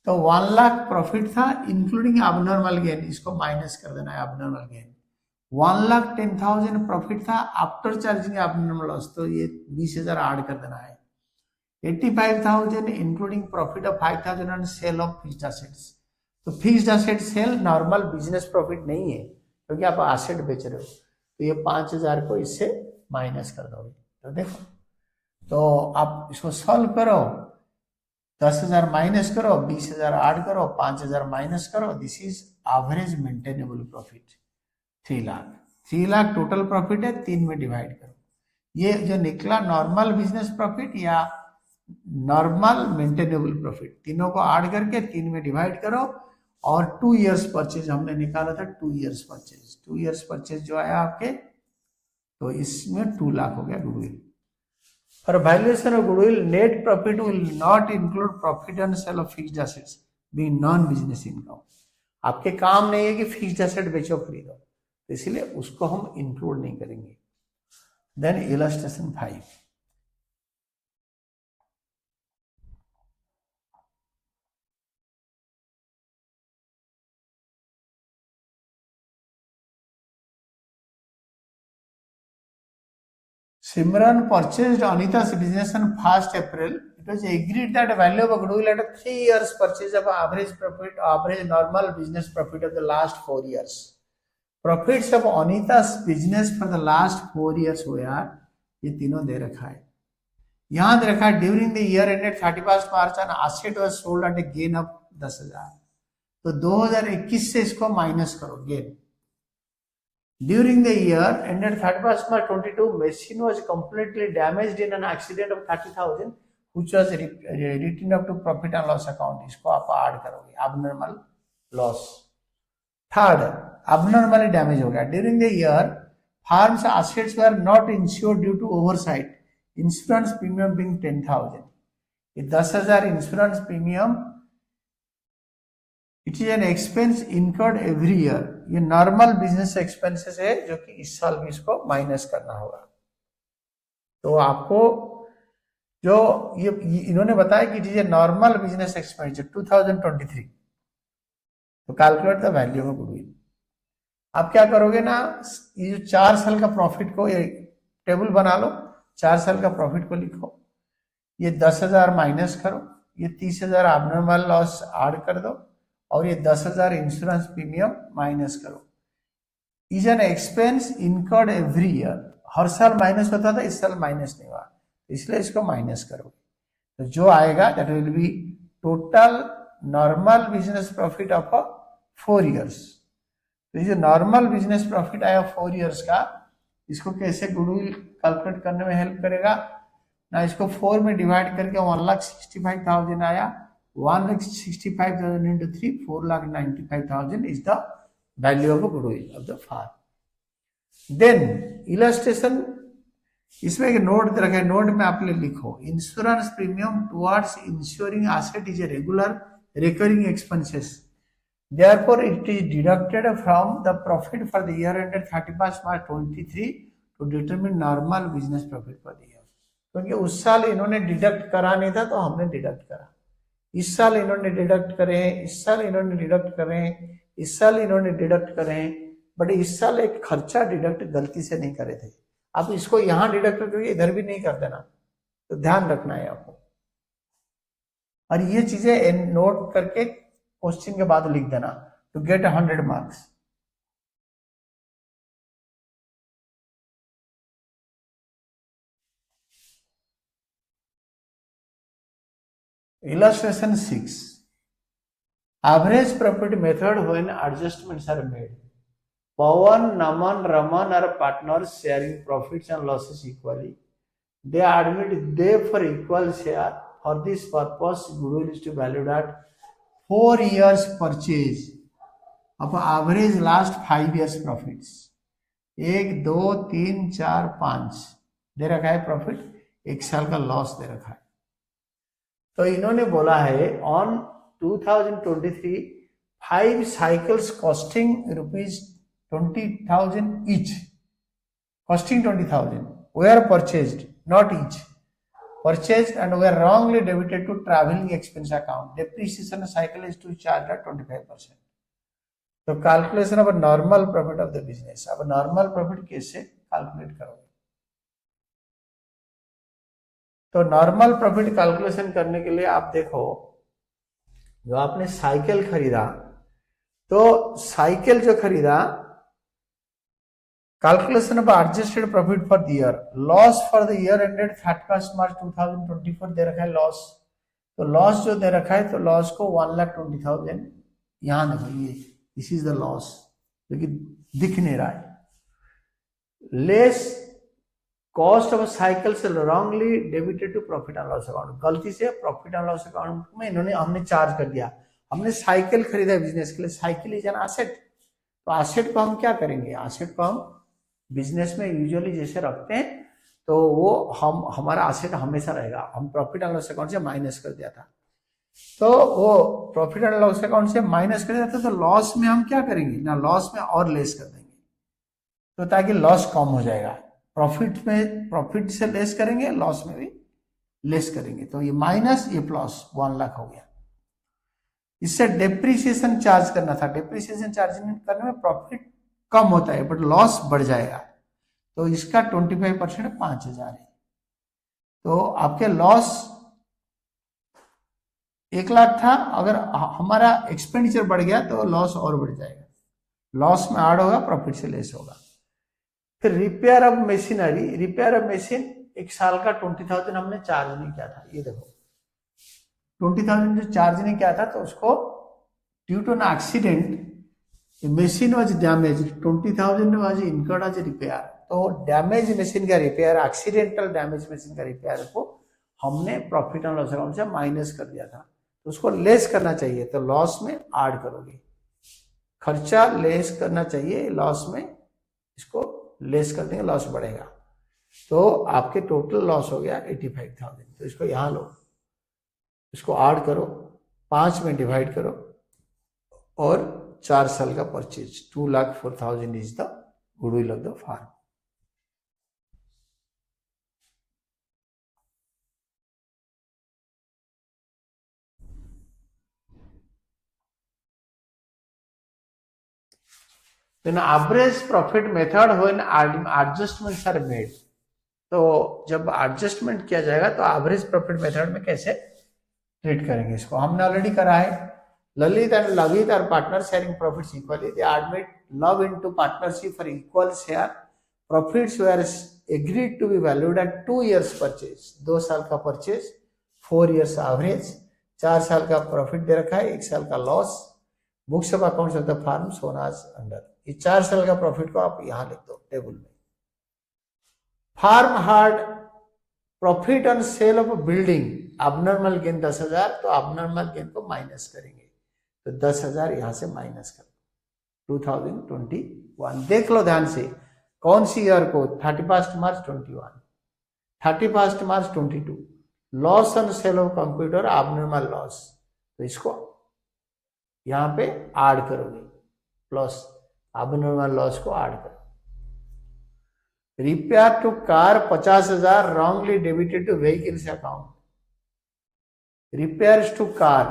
तो 1 lakh profit था including abnormal gain. इसको minus कर देना है abnormal gain. 1,10,000 profit था after charging abnormal loss. तो ये 20,000 ऐड कर देना है. 85,000 including profit of 5,000 on sale of fixed assets. तो fixed asset sale normal business profit नहीं है, क्योंकि आप एसेट बेच रहे हो। तो ये 5,000 को इससे माइनस कर दोगे। तो देखो, तो आप इसको सॉल्व करो, 10,000 माइनस करो, 20,000 ऐड करो, 5,000 माइनस करो, this is average maintainable profit 3 lakh. 3 lakh total profit है, 3 में डिवाइड करो। ये जो निकला नॉर्मल बिजनेस प्रॉफिट या नॉर्मल मेंटेनेबल प्रॉफिट, तीनों को ऐड करके 3 में डिवाइड करो। और 2 इयर्स परचेज हमने निकाला था, 2 इयर्स परचेज, 2 इयर्स परचेज जो आया आपके, तो इसमें 2 लाख हो गया goodwill. For valuation of goodwill, net profit will not include profit on sale of fixed assets being non business income. आपके काम नहीं है कि फिक्स्ड एसेट बेचो खरीदो, तो इसलिए उसको हम इंक्लूड नहीं करेंगे। Then illustration 5, Simran purchased Anita's business on 1st April. It was agreed that value of goodwill at a 3 years purchase of average profit, average normal business profit of the last 4 years. Profits of Anita's business for the last 4 years हुए यार, ये तीनों दे रखा है। यहाँ दे रखा है during the year ended 31 March an asset was sold at A gain of 10,000। तो 2021 से इसको माइनस करो gain. During the year ended 31st March 22, machine was completely damaged in an accident of 30,000, which was written up to profit and loss account. इसको आप add करोगे, abnormal loss. Third, abnormally damage हो गया। During the year, farm's assets were not insured due to oversight. Insurance premium being 10,000. ये 10,000 insurance premium, it is an expense incurred every year. ये normal business expenses है जो कि इस साल भी इसको माइनस करना होगा। तो आपको जो ये इन्होंने बताया कि it is a normal business expenditure 2023, तो calculate the value of goodwill. आप क्या करोगे ना, ये जो 4 साल का प्रॉफिट को, ये टेबल बना लो, 4 साल का प्रॉफिट को लिखो, ये 10,000 माइनस करो, ये 30,000 एबनॉर्मल लॉस ऐड कर दो, और ये 10,000 इंश्योरेंस प्रीमियम माइनस करो। Is an expense incurred every year, हर साल माइनस होता था, इस साल माइनस नहीं हुआ, इसलिए इसको माइनस करो। तो जो आएगा that will be total normal business profit of 4 years. तो ये जो नॉर्मल बिजनेस प्रॉफिट आया 4 इयर्स का, इसको कैसे गुडविल कैलकुलेट करने में हेल्प करेगा ना, इसको 4 में डिवाइड करके 1,65,000 आया, 1,65,000 into 3, 4,95,000 is the value of a goodwill of the farm. Then illustration, इसमें एक नोट रखे, नोट में आप लिखो, insurance premium towards ensuring asset is a regular recurring expenses. Therefore, it is deducted from the profit for the year ended 31st March 23 to determine normal business profit for the year. क्योंकि उस साल इन्होंने deduct करा नहीं था, तो हमने deduct करा। इस साल इन्होंने डिडक्ट करे, इस साल इन्होंने डिडक्ट करे, इस साल इन्होंने डिडक्ट करे, बट इस साल एक खर्चा डिडक्ट गलती से नहीं करे थे। आप इसको यहाँ डिडक्ट करके इधर भी नहीं कर देना, तो ध्यान रखना है आपको। और ये चीजें नोट करके क्वेश्चन के बाद लिख देना to get 100 marks. Illustration 6. Average profit method when adjustments are made. Pawan, Naman, Raman are partners sharing profits and losses equally. They admit they for equal share. For this purpose, goodwill is to valued at 4 years purchase of average last 5 years profits. 1, 2, 3, 4, 5 दे रखा है profit, 1 साल का loss दे रखा है। तो इन्होंने बोला है on 2023 5 cycles costing ₹20,000 each, costing 20,000 were purchased, not each, purchased and were wrongly debited to traveling expense account. Depreciation cycle is to charge at 25%. तो calculation of normal profit of the business, अब normal profit कैसे calculate करोगे? तो normal profit calculation करने के लिए आप देखो, जो आपने साइकिल खरीदा तो साइकिल जो खरीदा, calculation of adjusted profit for the year, loss for the year ended 31 मार्च 2024 दे रखा है लॉस। तो लॉस जो दे रखा है, तो लॉस को 1,20,000 यहां देखो, ये दिस इज द लॉस, जो कि दिख नहीं रहा है। लेस कॉस्ट ऑफ साइकिल से wrongly debited to profit and loss account, गलती से प्रॉफिट एंड लॉस अकाउंट में हमने चार्ज कर दिया। हमने साइकिल खरीदा बिजनेस के लिए, साइकिल इज एन एसेट, तो एसेट को हम क्या करेंगे, एसेट को हम बिजनेस में यूजुअली जैसे रखते हैं, तो वो हमारा एसेट हमेशा रहेगा। हम प्रॉफिट एंड लॉस अकाउंट से माइनस कर दिया था, तो वो प्रॉफिट एंड लॉस अकाउंट से माइनस कर दिया था, तो लॉस में हम क्या करेंगे ना, लॉस में और लेस कर देंगे, तो ताकि लॉस कम हो जाएगा। प्रॉफिट में प्रॉफिट से लेस करेंगे, लॉस में भी लेस करेंगे, तो ये माइनस ये प्लस 1 लाख हो गया। इससे डेप्रिसिएशन चार्ज करना था, डेप्रिसिएशन चार्ज करने में प्रॉफिट कम होता है बट लॉस बढ़ जाएगा, तो इसका 25% 5,000 है। तो आपके लॉस 1 लाख था, अगर हमारा एक्सपेंडिचर बढ़ गया तो लॉस और बढ़ जाएगा, लॉस में ऐड होगा, प्रॉफिट से लेस होगा। फिर repair of machinery, repair of machine 1 साल का 20,000 हमने चार्ज नहीं किया था, ये देखो 20,000 जो चार्ज नहीं किया था, तो उसको due to an accident machine was damage, 20,000 was incurred as repair, तो डैमेज मशीन का रिपेयर, एक्सीडेंटल डैमेज मशीन का रिपेयर को हमने प्रॉफिट एंड लॉस अकाउंट से माइनस कर दिया था, तो उसको लेस करना चाहिए, तो लॉस में ऐड करोगे, खर्चा लेस करना चाहिए, लॉस में इसको लेस कर देंगे, लॉस बढ़ेगा, तो आपके टोटल लॉस हो गया 85,000। तो इसको यहां लो, इसको ऐड करो, 5 में डिवाइड करो, और 4 साल का purchase, 2,04,000 is the goodwill of the firm. Then average profit method when adjustments are made, तो जब एडजस्टमेंट किया जाएगा तो एवरेज प्रॉफिट मेथड में कैसे ट्रीट करेंगे इसको, हमने ऑलरेडी करा है। Lalit and Lavit are partner sharing profits equally, they admit love into partnership for equal share, profits were agreed to be valued at 2 years purchase, 2 साल का परचेज, 4 years एवरेज, 4 साल का प्रॉफिट दे रखा है, 1 साल का loss, books of accounts of the firm shown as under, ये 4 साल का प्रॉफिट को आप यहां लिख दो टेबल में। Firm had profit on sale of building, abnormal gain 10,000, तो अबनॉर्मल गेन को माइनस करेंगे, तो 10,000 यहां से माइनस कर 2021। देख लो ध्यान से, कौन सी ईयर को, 31 March 21, 31 March 22, loss on sale of computer abnormal loss, तो इसको यहां पे ऐड करोगे, प्लस अबनॉर्मल लॉस को ऐड करो। Repair to car 50,000 wrongly debited to vehicles account, repairs to car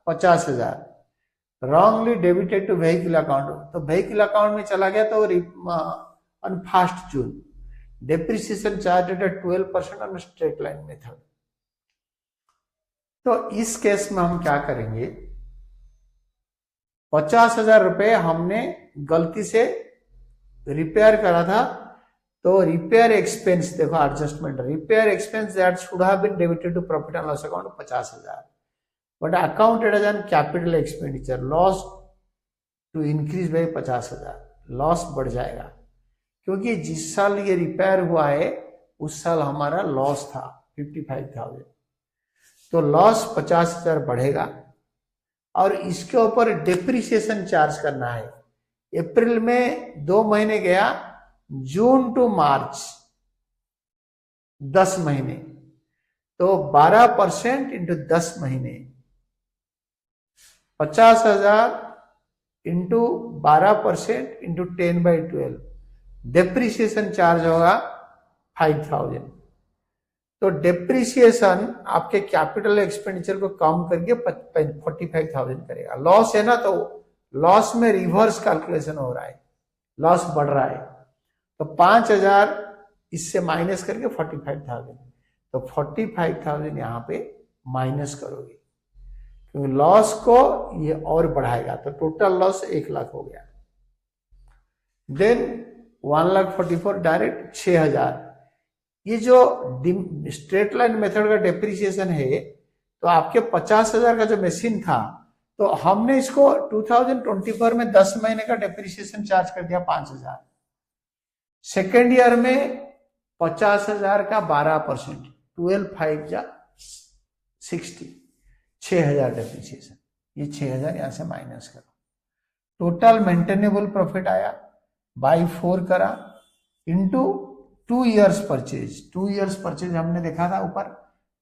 50,000 wrongly debited to vehicle account, तो vehicle account में चला गया, तो on 1 June depreciation charge at 12% on straight line method. तो इस case में हम क्या करेंगे, 50,000 रुपए हमने गलती से रिपेयर करा था, तो रिपेयर एक्सपेंस देखो adjustment, repair expense that should have been debited to profit and loss account 50,000 but accounted as an capital expenditure, loss to increase by 50,000, loss बढ़ जाएगा, क्योंकि जिस साल ये रिपेयर हुआ है उस साल हमारा लॉस था 55,000, तो लॉस 50,000 बढ़ेगा, और इसके ऊपर डेप्रिसिएशन चार्ज करना है। अप्रैल में 2 महीने गया, जून टू मार्च 10 महीने, तो 12% इंटू 10 महीने, 50,000 इंटू 12% इंटू 10/12, डेप्रिसिएशन चार्ज होगा 5,000। तो डेप्रिसिएशन आपके कैपिटल एक्सपेंडिचर को कम करके 45,000 करेगा। लॉस है ना, तो लॉस में रिवर्स कैलकुलेशन हो रहा है, लॉस बढ़ रहा है, तो 5,000 इससे माइनस करके 45,000, तो 45,000 यहां पे माइनस करोगे, क्योंकि लॉस को ये और बढ़ाएगा, तो टोटल लॉस 1 लाख हो गया। Then 1,44,000 direct 6,000। ये जो स्ट्रेट लाइन मेथड का डेप्रिसिएशन है, तो आपके 50,000 का जो मशीन था, तो हमने इसको 2024 में 10 महीने का डेप्रिसिएशन चार्ज कर दिया 5,000। सेकेंड ईयर में 50,000 का 12%, 12,5 60, 6,000 डेप्रिसिएशन। ये 6,000 यहां से माइनस करो। टोटल मेंटेनेबल प्रॉफिट आया, बाई 4 करा, into 2 years purchase. 2 years purchase हमने देखा था ऊपर,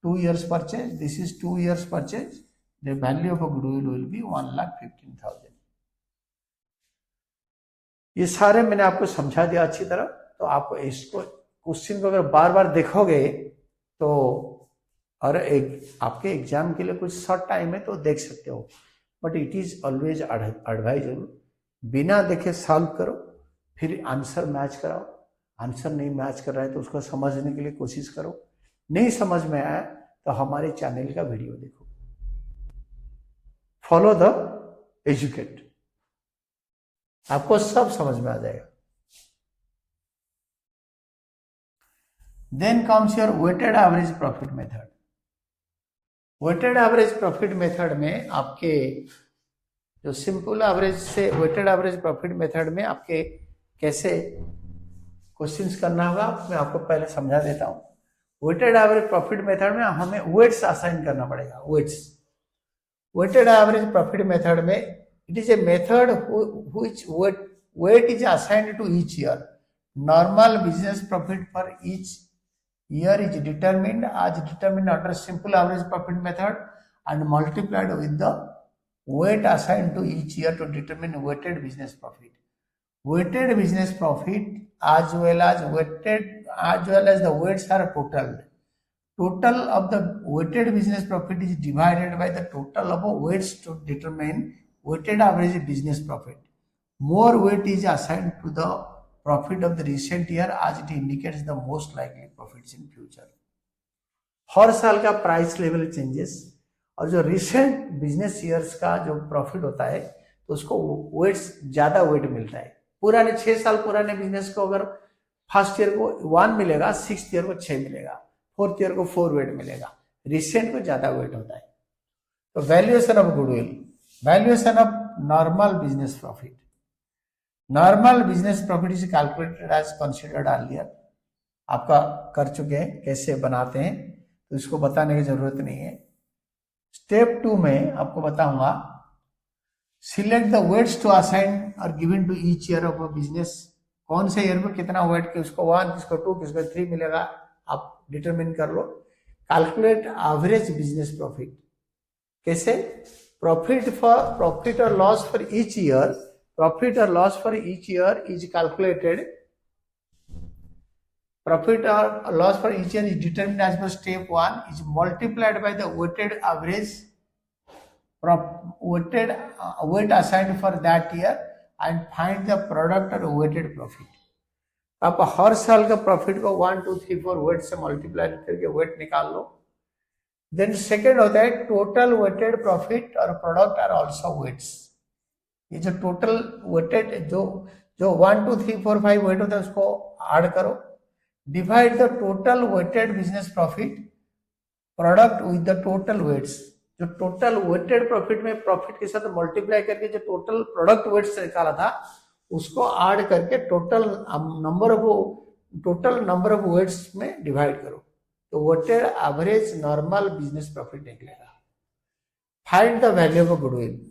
2 years purchase, this is 2 years purchase. The value of goodwill will B 1,15,000। ये सारे मैंने आपको समझा दिया अच्छी तरह। तो आप इसको क्वेश्चन को अगर बार बार देखोगे तो, और आपके एग्जाम के लिए कुछ शॉर्ट टाइम है तो देख सकते हो, but it is always advisable, बिना देखे सॉल्व करो, फिर आंसर मैच कराओ। आंसर नहीं मैच कर रहा है तो उसको समझने के लिए कोशिश करो। नहीं समझ में आया तो हमारे चैनल का वीडियो देखो। फॉलो द एजुकेट, आपको सब समझ में आ जाएगा। Then comes your weighted average profit method. Weighted average profit method में आपके जो सिंपल एवरेज से वेटेड एवरेज प्रॉफिट मेथड में आपके कैसे क्वेश्चंस करना होगा, मैं आपको पहले समझा देता हूं। वेटेड एवरेज प्रॉफिट मेथड में हमें वेट्स असाइन करना पड़ेगा। Weights, weighted average profit method में it is a method which weight is assigned to each year. Normal business profit for each year is determined under simple average profit method and multiplied with the weight assigned to each year to determine weighted business profit. Weighted business profit as well as the weights are totaled. Total of the weighted business profit is divided by the total of weights to determine weighted average business profit. More weight is assigned to the profit of the recent year as it indicates the most likely profits in future. हर साल का price level changes और जो recent business years का जो profit होता है तो उसको वेट्स ज्यादा वेट मिलता है। पुराने 6 साल पुराने बिजनेस को अगर फर्स्ट ईयर को 1 मिलेगा, 6th ईयर को 6 मिलेगा, 4th ईयर को 4 वेट मिलेगा, रिसेंट को ज्यादा वेट होता है। तो valuation of goodwill, valuation of normal business profit. Normal business profit is calculated as considered earlier. आपका कर चुके हैं, कैसे बनाते हैं तो इसको बताने की जरूरत नहीं है। स्टेप 2 में आपको बताऊंगा, select the weights to assign और given to each year of a business. कौन से ईयर में कितना वेट, किसको 1, किसको 2, किसको 3 मिलेगा, आप डिटरमिन कर लो। Calculate average business profit. कैसे? प्रॉफिट और loss for each year, profit or loss for each year is calculated. Profit or loss for each year is determined as per step 1 is multiplied by the weighted average weight assigned for that year and find the product or weighted profit. आप हर साल का profit को 1, 2, 3, 4 wait से multiply करके wait निकाल लो। Then second होता है total weighted profit और प्रोडक्ट आर ऑल्सो वेट्स। ये जो टोटल वेटेड जो 1, 2, 3, 4, 5 वेट होता है उसको ऐड करो। Divide the total weighted business profit product with the total weights. जो टोटल वेटेड प्रॉफिट में प्रॉफिट के साथ मल्टीप्लाई करके जो टोटल प्रोडक्ट वेट से निकाला था उसको ऐड करके टोटल नंबर ऑफ वेट्स में डिवाइड करो तो weighted average normal business profit निकलेगा। Find the value of goodwill.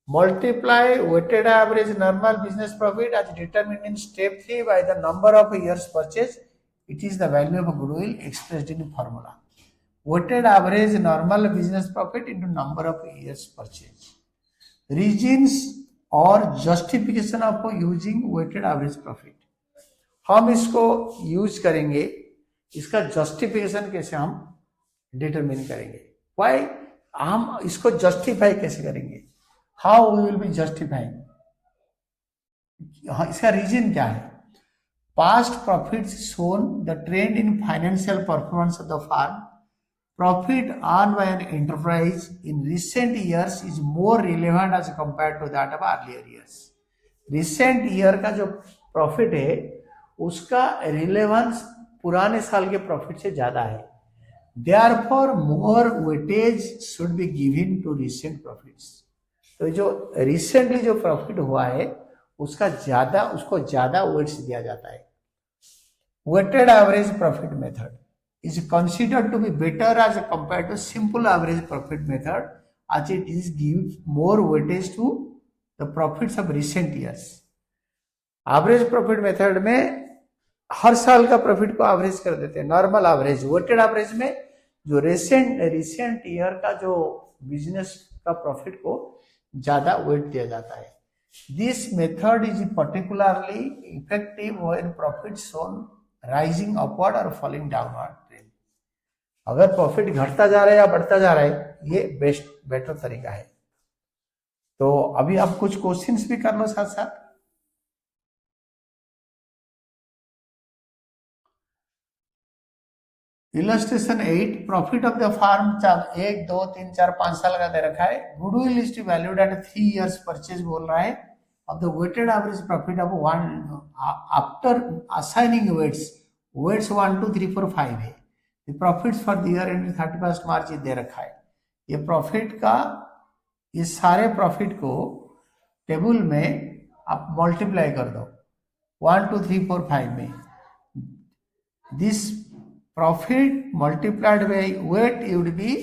Multiply weighted average normal business profit as determined in step 3 by the number of years purchase. It is the value of goodwill expressed in formula. Weighted average normal business profit into number of years purchase. Reasons or justification of using weighted average profit. हम इसको use करेंगे, इसका justification कैसे हम determine करेंगे। Y हम इसको justify कैसे करेंगे, how we will be justifying. इसका रीजन क्या है? Past profits shown the trend in financial performance of the firm profit earned by an enterprise in recent years is more relevant as compared to that of earlier years. Recent year का जो profit है उसका relevance पुराने साल के profit से ज्यादा है. Therefore, more weightage should be given to recent profits. तो जो रिसेंटली जो प्रॉफिट हुआ है उसको ज्यादा वेट्स दिया जाता है. Weighted average profit method is considered to be better as compared to simple average profit method, as it is gives more weightage to the profits of recent years. Average profit method में हर साल का profit को average कर देते हैं. Normal average, weighted average में जो recent year का जो बिजनेस का प्रॉफिट को ज्यादा वेट दिया जाता है. This method is particularly effective when profit shown rising upward और फॉलिंग डाउनवर्ड ट्रेंड. अगर प्रॉफिट घटता जा रहा है या बढ़ता जा रहा है, ये बेटर तरीका है. तो अभी आप कुछ क्वेश्चंस भी कर लो साथ साथ. Illustration 8, profit of the firm 1, 2, 3, 4, 5 साल का दे रखा है. Goodwill is to valued at 3 years purchase बोल रहा है. of the weighted average profit of one after assigning weights 1, 2, 3, 4, 5 है. the profits for the year ending 31st March दे रखा है. ये प्रॉफिट का, ये सारे प्रॉफिट को टेबल में आप मल्टीप्लाई कर दो 1, 2, 3, 4, 5 में. This profit multiplied by weight would be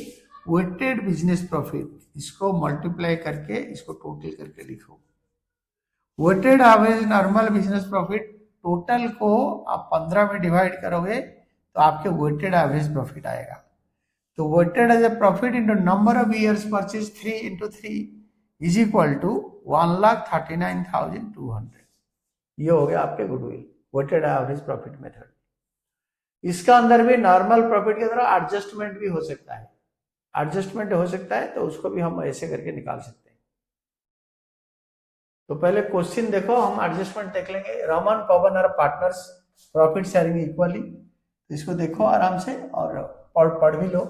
weighted business profit. इसको मल्टीप्लाई करके इसको टोटल करके लिखो. Weighted average normal business profit total को आप 15 में डिवाइड करोगे तो आपके वेटेड एवरेज प्रॉफिट आएगा. तो weighted as a profit into number of years purchase 3 into 3 is equal to 1,39,200. ये हो गया आपके goodwill weighted average profit method. इसका अंदर भी नॉर्मल प्रॉफिट की तरह एडजस्टमेंट भी हो सकता है. एडजस्टमेंट हो सकता है तो उसको भी हम ऐसे करके निकाल सकते हैं. तो पहले क्वेश्चन देखो, हम एडजस्टमेंट देख लेंगे. रमन पवन और पार्टनर्स प्रॉफिट शेयरिंग इक्वली. इसको देखो आराम से और पढ़ भी लो.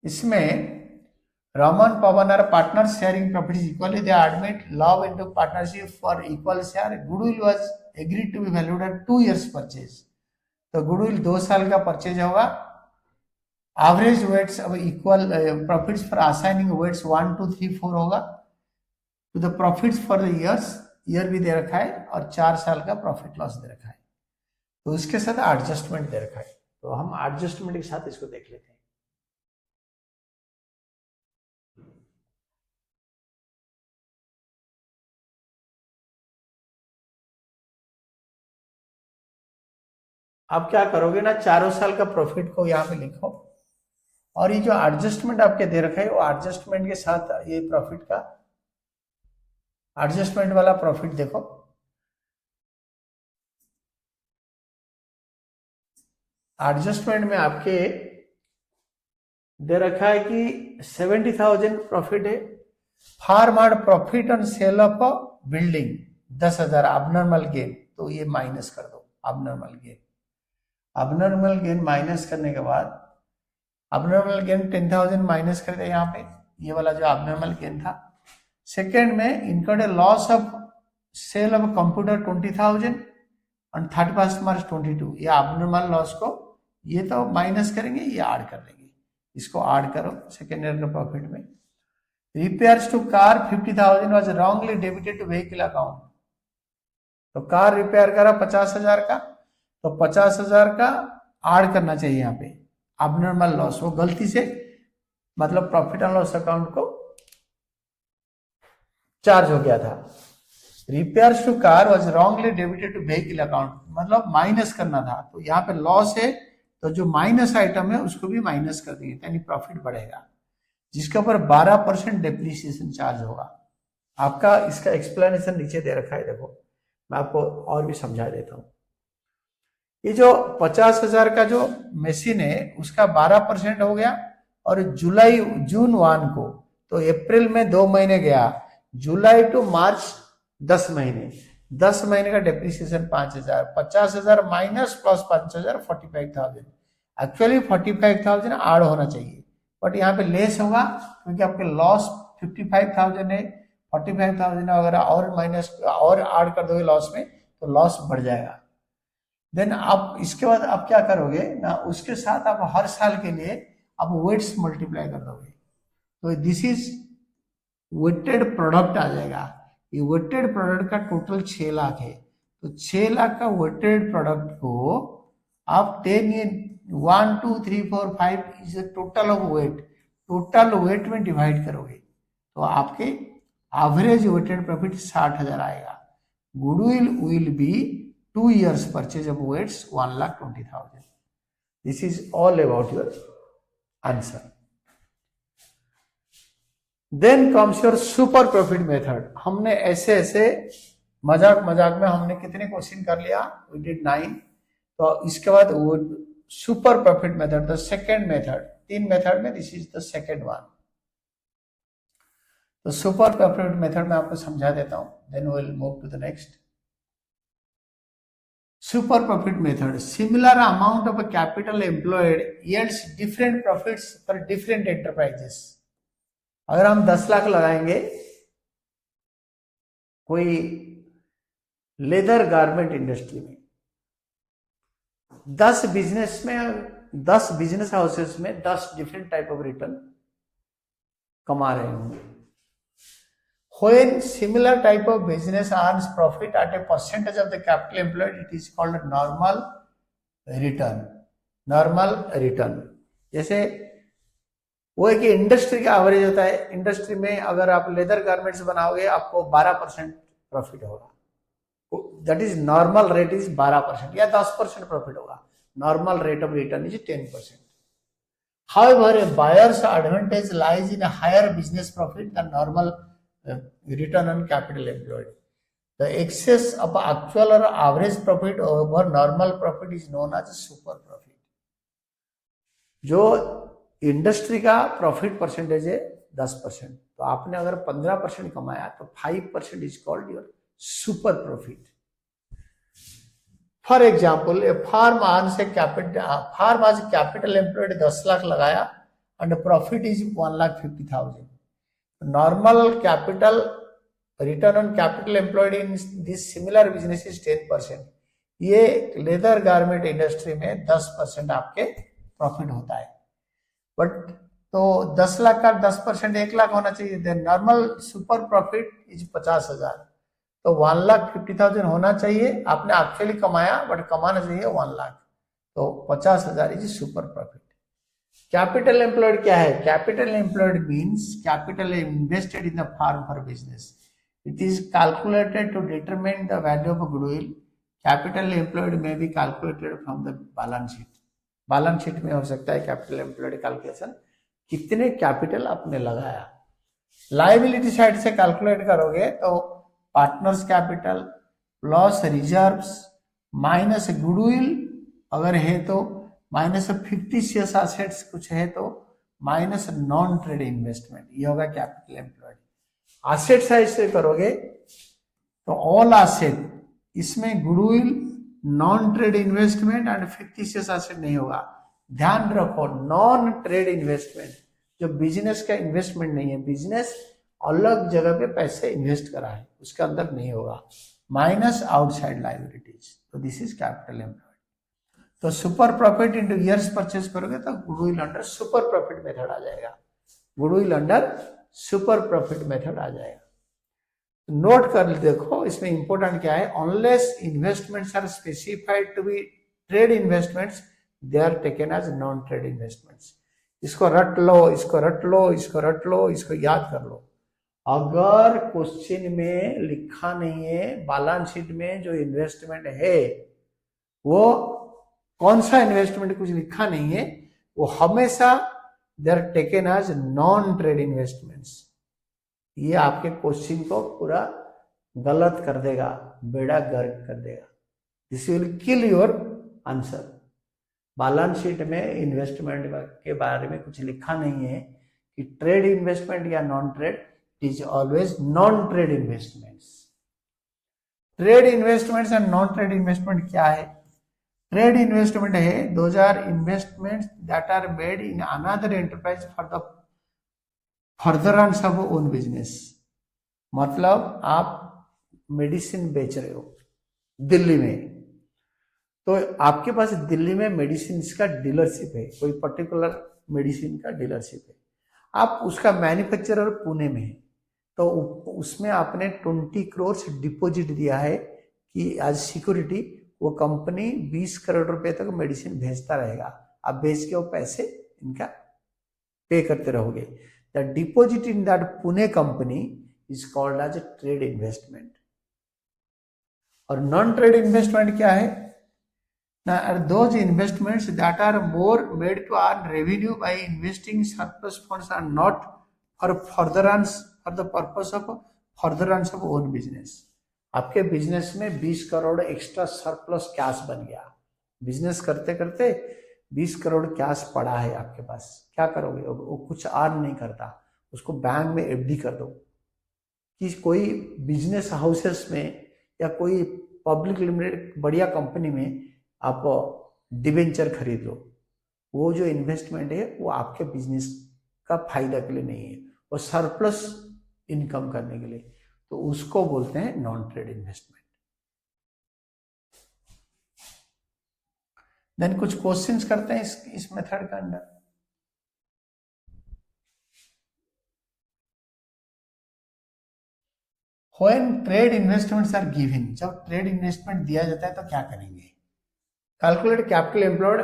इसमें रमन पवन और partners sharing profit equally. They admit love into partnership for equal share. Goodwill was agreed to be valued at 2 years purchase. तो गुडविल 2 साल का परचेज होगा. एवरेज वेट्स अब equal profits for assigning weights 1, 2, 3, 4 होगा. तो the profits for the year भी दे रखा है और 4 साल का प्रॉफिट लॉस दे रखा है. तो इसके साथ एडजस्टमेंट दे रखा है. तो हम एडजस्टमेंट के साथ इसको देख लेते हैं. आप क्या करोगे ना, चारों साल का प्रॉफिट को यहाँ पे लिखो और ये जो एडजस्टमेंट आपके दे रखा है वो एडजस्टमेंट के साथ ये प्रॉफिट का एडजस्टमेंट वाला प्रॉफिट देखो. एडजस्टमेंट में आपके दे रखा है कि 70,000 प्रॉफिट है. Farmer profit on sale of building 10,000 abnormal gain. तो ये माइनस कर दो abnormal gain. Abnormal gain minus करने के बाद अबनॉर्मल गेन 10,000 माइनस कर दे यहाँ पे. ये वाला जो अबनॉर्मल गेन था. सेकेंड में incurred loss of sale of computer 20,000 on 31st March 22. ये अबनॉर्मल लॉस को ये तो माइनस करेंगे, ये ऐड कर देंगे. इसको ऐड करो सेकेंड ईयर के प्रॉफिट में. Repairs to car 50,000 was wrongly debited to vehicle account. तो कार रिपेयर करा 50,000 का, तो 50,000 का ऐड करना चाहिए यहाँ पे. अबनॉर्मल लॉस वो गलती से मतलब प्रॉफिट एंड लॉस अकाउंट को चार्ज हो गया था. Repairs to car was wrongly debited to vehicle account मतलब माइनस करना था. तो यहाँ पे लॉस है तो जो माइनस आइटम है उसको भी माइनस कर देंगे यानी प्रॉफिट बढ़ेगा, जिसके ऊपर 12% डेप्रिसिएशन चार्ज होगा. आपका इसका एक्सप्लेनेशन नीचे दे रखा है. देखो मैं आपको और भी समझा देता हूँ. ये जो 50,000 का जो मशीन है उसका 12% हो गया और जून 1 को, तो अप्रैल में 2 महीने गया, जुलाई टू मार्च 10 महीने, 10 महीने का depreciation 5,000, 50,000 minus plus 5,000 45,000। Actually 45,000 add होना चाहिए, बट यहाँ पे लेस होगा क्योंकि आपके लॉस 55,000 है। 45,000 अगर और माइनस और ऐड कर दोगे लॉस में तो लॉस बढ़ जाएगा। देन आप इसके बाद आप क्या करोगे ना, उसके साथ आप हर साल के लिए आप वेट्स मल्टीप्लाई कर दोगे, तो दिस इज वेटेड प्रोडक्ट आ जाएगा। ये वेटेड प्रोडक्ट का टोटल 6 लाख है, तो 6 लाख का वेटेड प्रोडक्ट को आप 10 1 2 3 4 5 is total of weight, total weight में डिवाइड करोगे तो आपके एवरेज वेटेड प्रॉफिट 60,000 आएगा। Goodwill will be 2 years purchase of weights 1,20,000. This is all about your answer. Then comes your super profit method. हमने ऐसे ऐसे मजाक मजाक में हमने कितने क्वेश्चन कर लिया, we did 9। तो इसके बाद वो super profit method, the second method, 3 method में this is the second one. तो सुपर प्रॉफिट मेथड में आपको समझा देता हूं, then we will move to the next. Super profit method, similar amount of capital employed yields different profits for different enterprises। अगर हम 10 लाख लगाएंगे कोई लेदर गारमेंट इंडस्ट्री में, 10 बिजनेस हाउसेस में 10 डिफरेंट टाइप ऑफ रिटर्न कमा रहे होंगे। When similar type of business earns profit at a percentage of the capital employed, it is called normal return। normal return जैसे वो एक इंडस्ट्री का average होता है। इंडस्ट्री में अगर आप लेदर गारमेंट्स बनाओगे आपको 12% प्रॉफिट होगा, that is normal rate is 12% या 10% प्रॉफिट होगा। Normal rate of return is 10%। However, a buyer's advantage lies in a higher business profit than normal return on capital employed। The excess of actual or average profit over normal profit is known as super profit। जो industry का profit percentage है 10%, तो आपने अगर 15% कमाया तो 5% is called your super profit. For example, a firm आज capital employed 10 lakh लगाया and profit is 1,50,000। Normal capital return on capital employed in this similar business is 10%। ये लेदर गारमेंट इंडस्ट्री में 10% आपके प्रॉफिट होता है, बट तो 10 लाख का 10% 1 लाख होना चाहिए। Then normal super profit is 50,000, तो 1,50,000 होना चाहिए। आपने एक्चुअली कमाया बट कमाना चाहिए 1 लाख, तो 50,000 is super profit. Capital employed क्या है? Capital employed means capital invested in the firm for business. It is calculated to determine the value of goodwill. Capital employed में भी calculated from the balance sheet. Balance sheet में हो सकता है capital employed calculation, कितने capital आपने लगाया। Liability side से कैलकुलेट करोगे तो partners capital plus reserves minus goodwill अगर है तो, माइनस फिक्टिशियस एसेट्स कुछ है तो, माइनस नॉन ट्रेड इन्वेस्टमेंट, ये होगा कैपिटल एम्प्लॉयड। एसेट साइड से करोगे तो ऑल एसेट, इसमें goodwill, non trade investment and fictitious asset नहीं होगा। ध्यान रखो, नॉन ट्रेड इन्वेस्टमेंट जो बिजनेस का इन्वेस्टमेंट नहीं है, बिजनेस अलग जगह पे पैसे इन्वेस्ट करा है, उसके अंदर नहीं होगा। माइनस आउटसाइड लायबिलिटीज, तो दिस इज कैपिटल एम्प्लॉयड। तो super profit into years purchase करोगे तो goodwill under super profit method आ जाएगा। Goodwill under super profit method आ जाएगा। नोट कर देखो इसमें इंपॉर्टेंट क्या है, unless investments are specified to be trade investments they are taken as non trade investments. इसको रट लो, इसको रट लो, इसको रट लो, इसको याद कर लो। अगर क्वेश्चन में लिखा नहीं है बैलेंस शीट में जो इन्वेस्टमेंट है वो कौन सा इन्वेस्टमेंट कुछ लिखा नहीं है, वो हमेशा they are taken as non trade investments. ये आपके क्वेश्चन को पूरा गलत कर देगा, बेड़ा गर्क कर देगा। This will kill your answer. Balance sheet में इन्वेस्टमेंट के बारे में कुछ लिखा नहीं है कि ट्रेड इन्वेस्टमेंट या non trade, it is always non trade investments. Trade investments and non trade investment क्या है? ट्रेड इन्वेस्टमेंट है those are investments that are made in another enterprise for the furtherance of own business. मतलब आप medicine बेच रहे हो दिल्ली में, तो आपके पास दिल्ली में मेडिसिन का डीलरशिप है, कोई पर्टिकुलर मेडिसिन का डीलरशिप है, आप उसका मैन्युफैक्चरर पुणे में है, तो उसमें आपने 20 करोड़ डिपॉजिट दिया है कि एज सिक्योरिटी वो कंपनी 20 करोड़ रुपए तक मेडिसिन भेजता रहेगा, आप बेच के वो पैसे इनका पे करते रहोगे। The deposit in that Pune company is called as a trade investment. और नॉन ट्रेड इन्वेस्टमेंट क्या है? Now, are those investments that are more made to earn revenue by investing surplus funds are not for furtherance for the purpose of furtherance of own business। आपके business में 20 crore extra surplus cash बन गया, business करते करते 20 crore cash पड़ा है आपके पास, क्या करोगे? वो कुछ अर्न नहीं करता, उसको बैंक में एफडी कर दो। कि कोई बिजनेस हाउसेस में या कोई पब्लिक लिमिटेड बढ़िया कंपनी में आप डिवेंचर खरीद लो, वो जो इन्वेस्टमेंट है वो आपके बिजनेस का फायदा के लिए नहीं है, वो सरप्लस इनकम करने के लिए, तो उसको बोलते हैं नॉन ट्रेड इन्वेस्टमेंट। देन कुछ क्वेश्चंस करते हैं इस मेथड के अंदर। When trade investments are given, जब ट्रेड इन्वेस्टमेंट दिया जाता है तो क्या करेंगे? Calculate capital employed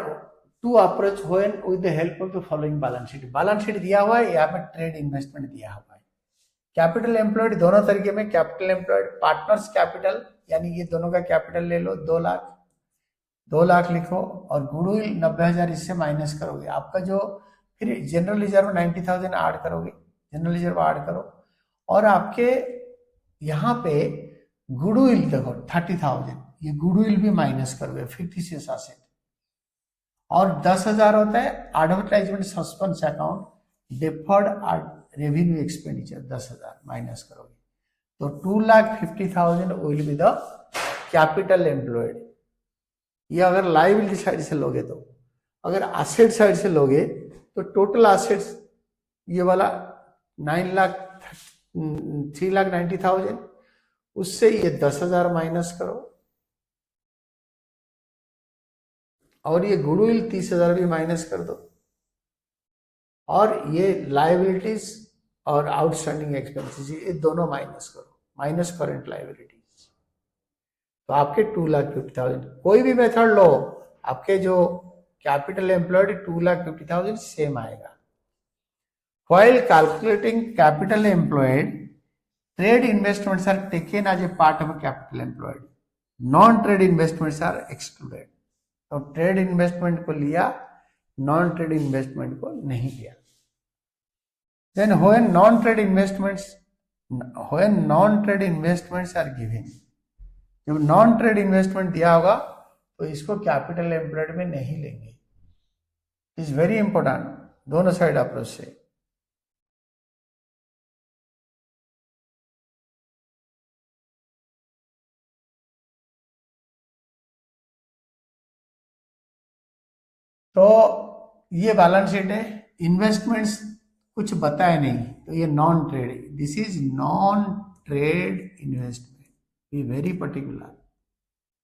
to approach when with the help of the following balance sheet. Balance sheet दिया हुआ है, यहाँ पे ट्रेड इन्वेस्टमेंट दिया हुआ है। कैपिटल एम्प्लॉयड दोनों तरीके में, कैपिटल एम्प्लॉयड पार्टनर्स कैपिटल, यानी ये दोनों का कैपिटल ले लो 2 लाख लिखो, और गुडविल 90,000 इससे माइनस करोगे, आपका जो फिर जनरल रिजर्व 90,000 ऐड करोगे, जनरल रिजर्व ऐड करो, और आपके यहाँ पे गुडविल देखो 30,000, ये गुडविल भी माइनस करोगे फिक्टिशियस एसेट, और 10,000 होता है advertisement suspense account, deferred revenue expenditure 10,000 minus करोगे, तो 2,50,000 will be the capital employed. ये अगर लायबिलिटी साइड से लोगे, तो अगर एसेट साइड से लोगे तो टोटल एसेट्स ये वाला 3,90,000, उससे ये 10,000 माइनस करो, और ये गुडविल 30,000 भी माइनस कर दो, और ये लायबिलिटीज और आउटस्टैंडिंग एक्सपेंसेस ये दोनों माइनस करो, माइनस करंट लायबिलिटीज, तो आपके 2,50,000। कोई भी मेथड लो, आपके जो कैपिटल एम्प्लॉयड 2,50,000 सेम आएगा। While calculating capital employed, trade investments are taken as a part of capital employed, non trade investments are excluded. तो ट्रेड इन्वेस्टमेंट को लिया, नॉन ट्रेड इन्वेस्टमेंट को नहीं लिया। Then when non trade investments are given, जब non trade investment दिया होगा तो इसको कैपिटल एम्प्लॉयड में नहीं लेंगे। इज वेरी इंपॉर्टेंट, दोनों साइड अप्रोच से। तो ये बैलेंस शीट है, इन्वेस्टमेंट्स कुछ बताया नहीं, तो ये non trade, this is non trade investment, be very particular,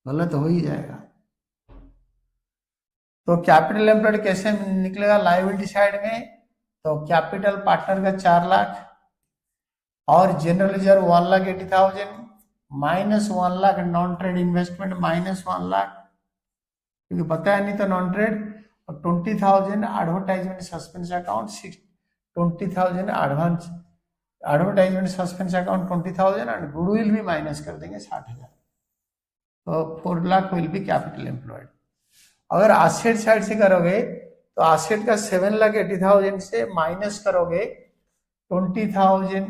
गलत हो ही जाएगा। तो कैपिटल एम्प्लॉयड कैसे निकलेगा लायबिलिटी साइड में? तो कैपिटल पार्टनर का 4 लाख, और general reserve 1,80,000 minus 1 lakh non trade investment minus 1 lakh, क्योंकि बताया नहीं तो नॉन ट्रेड, और 20,000 advertisement suspense account, 20,000 advance advertisement suspense account 20,000, and goodwill भी माइनस कर देंगे 60,000, तो 4 lakh will be capital employed. अगर एसेट साइड से करोगे तो एसेट का 7,80,000 से माइनस करोगे 20,000,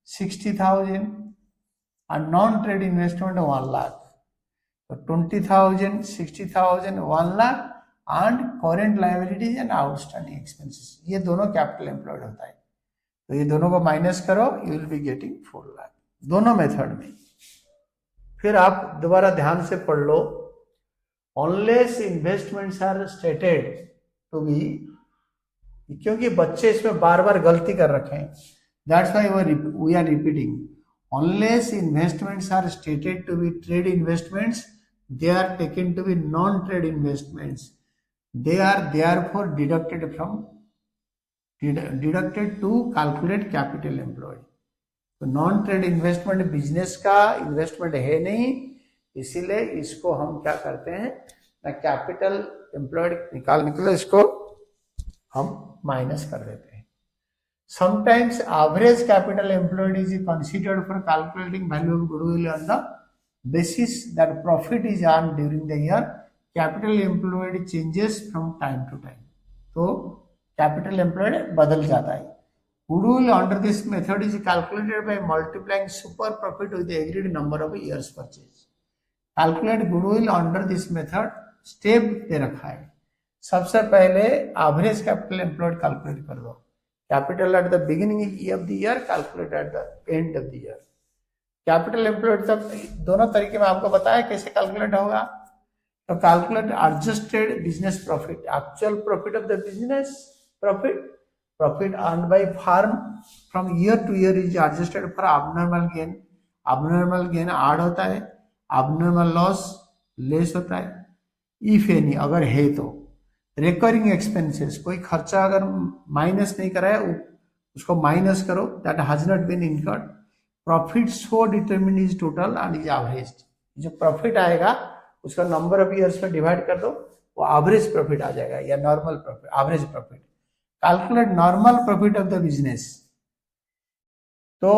60,000, और नॉन ट्रेड इन्वेस्टमेंट 1 लाख, तो 20,000, 60,000, 1 lakh, and current liabilities and outstanding expenses, ये दोनों कैपिटल एम्प्लॉयड होता है, तो ये दोनों को माइनस करो, you will be getting 4 lakh, दोनों मेथड में। फिर आप दोबारा ध्यान से पढ़ लो, unless investments are stated to be, क्योंकि बच्चे इसमें बार बार गलती कर रखे हैं, that's why we are repeating, unless investments are stated to be trade investments, they are taken to be non-trade investments, they are therefore deducted to calculate capital employed. तो नॉन ट्रेड इन्वेस्टमेंट बिजनेस का investment है नहीं, इसीलिए इसको हम क्या करते हैं ना, कैपिटल एम्प्लॉयड निकालने के लिए इसको हम माइनस कर देते हैं. Sometimes average capital employed is considered for calculating value of goodwill on the basis that profit is earned during the year. Capital employed changes from time to time. तो capital employed बदल जाता है. Goodwill under this method is calculated by multiplying super profit with the agreed number of years purchase. Calculate goodwill under this method, step दे रखा है. सबसे पहले average capital employed calculate कर दो. Capital at the beginning of the year, calculate at the end of the year. Capital employed तक दोनों तरीके में आपको बताया कैसे कैलकुलेट होगा. तो calculate adjusted business profit, actual profit of the business profit, profit earned by firm from year to year is adjusted for abnormal gain. Abnormal gain add होता है, अबनॉर्मल लॉस लेस होता है, इफ एनी अगर है तो. Recurring expenses, कोई खर्चा अगर माइनस नहीं कराया उसको माइनस करो, that has not been incurred. Profit so determined is total and is average. जो प्रॉफिट आएगा उसका नंबर ऑफ ईयर्स में डिवाइड कर दो, वो एवरेज प्रॉफिट आ जाएगा या normal profit, average profit. Calculate normal profit of the business. तो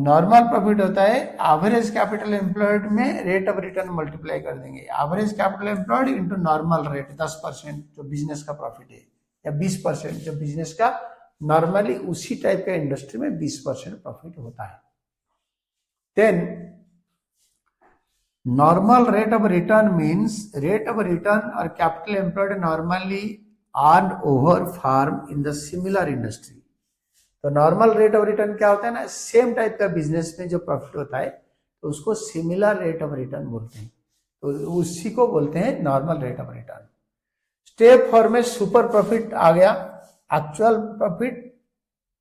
नॉर्मल प्रॉफिट होता है एवरेज कैपिटल एम्प्लॉयड में रेट ऑफ रिटर्न मल्टीप्लाई कर देंगे. Average capital employed into normal rate 10% जो बिजनेस का प्रॉफिट है, या 20% जो बिजनेस का नॉर्मली उसी टाइप का इंडस्ट्री में 20% प्रॉफिट होता है. Then normal rate of return means rate of return or capital employed normally earned over firm in the similar industry. तो नॉर्मल रेट ऑफ रिटर्न क्या होता है ना, सेम टाइप का बिजनेस में जो प्रॉफिट होता है तो उसको सिमिलर रेट ऑफ रिटर्न बोलते हैं. तो उसी को बोलते हैं normal rate of return. Step 4 में सुपर प्रॉफिट आ गया, actual profit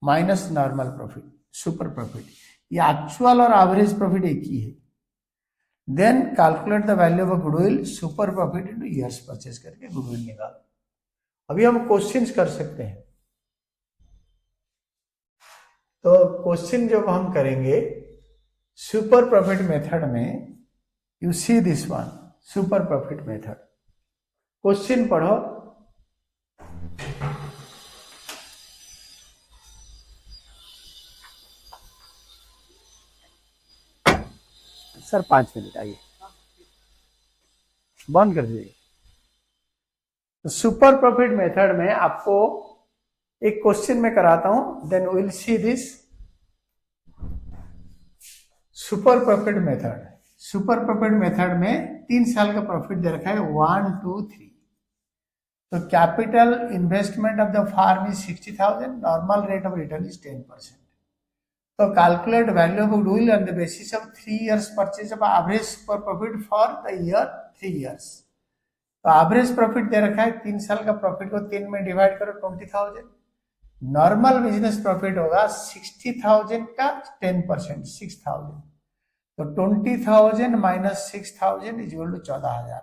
minus normal profit, super profit. ये एक्चुअल और एवरेज प्रॉफिट एक ही है. Then calculate the value of goodwill, super profit into years purchase करके गुडविल निकालो. अभी हम क्वेश्चंस कर सकते हैं. तो क्वेश्चन जब हम करेंगे सुपर प्रॉफिट मेथड में, you see this one, super profit method. Question पढ़ो. सर 5 मिनट आइए, बंद कर दीजिए. तो सुपर प्रॉफिट मेथड में आपको एक क्वेश्चन में कराता हूं, then will see this super profit method. Super profit method में 3 साल का प्रॉफिट दे रखा है 1, 2, 3. तो capital investment of the firm is 60,000, normal rate of return is 10%. तो calculate value of goodwill on the basis of 3 years purchase of average super profit for the year 3 years. तो average profit दे रखा है, 3 साल का profit को 3 में divide करो, 20,000. नॉर्मल बिजनेस प्रॉफिट होगा 60,000 का 10%, 6,000. तो 20,000 minus 6,000 is equal to 14,000.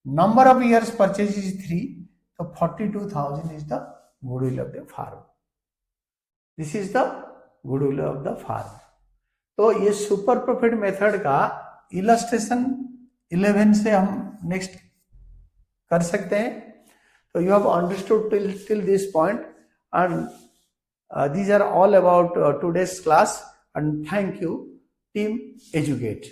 Number of years purchase is 3, तो 42,000 is the goodwill of the firm. This is the goodwill of the firm. तो ये सुपर प्रॉफिट मेथड का इलस्ट्रेशन 11 से हम नेक्स्ट कर सकते हैं. तो you have understood till this point, and these are all about today's class, and thank you, team Educate.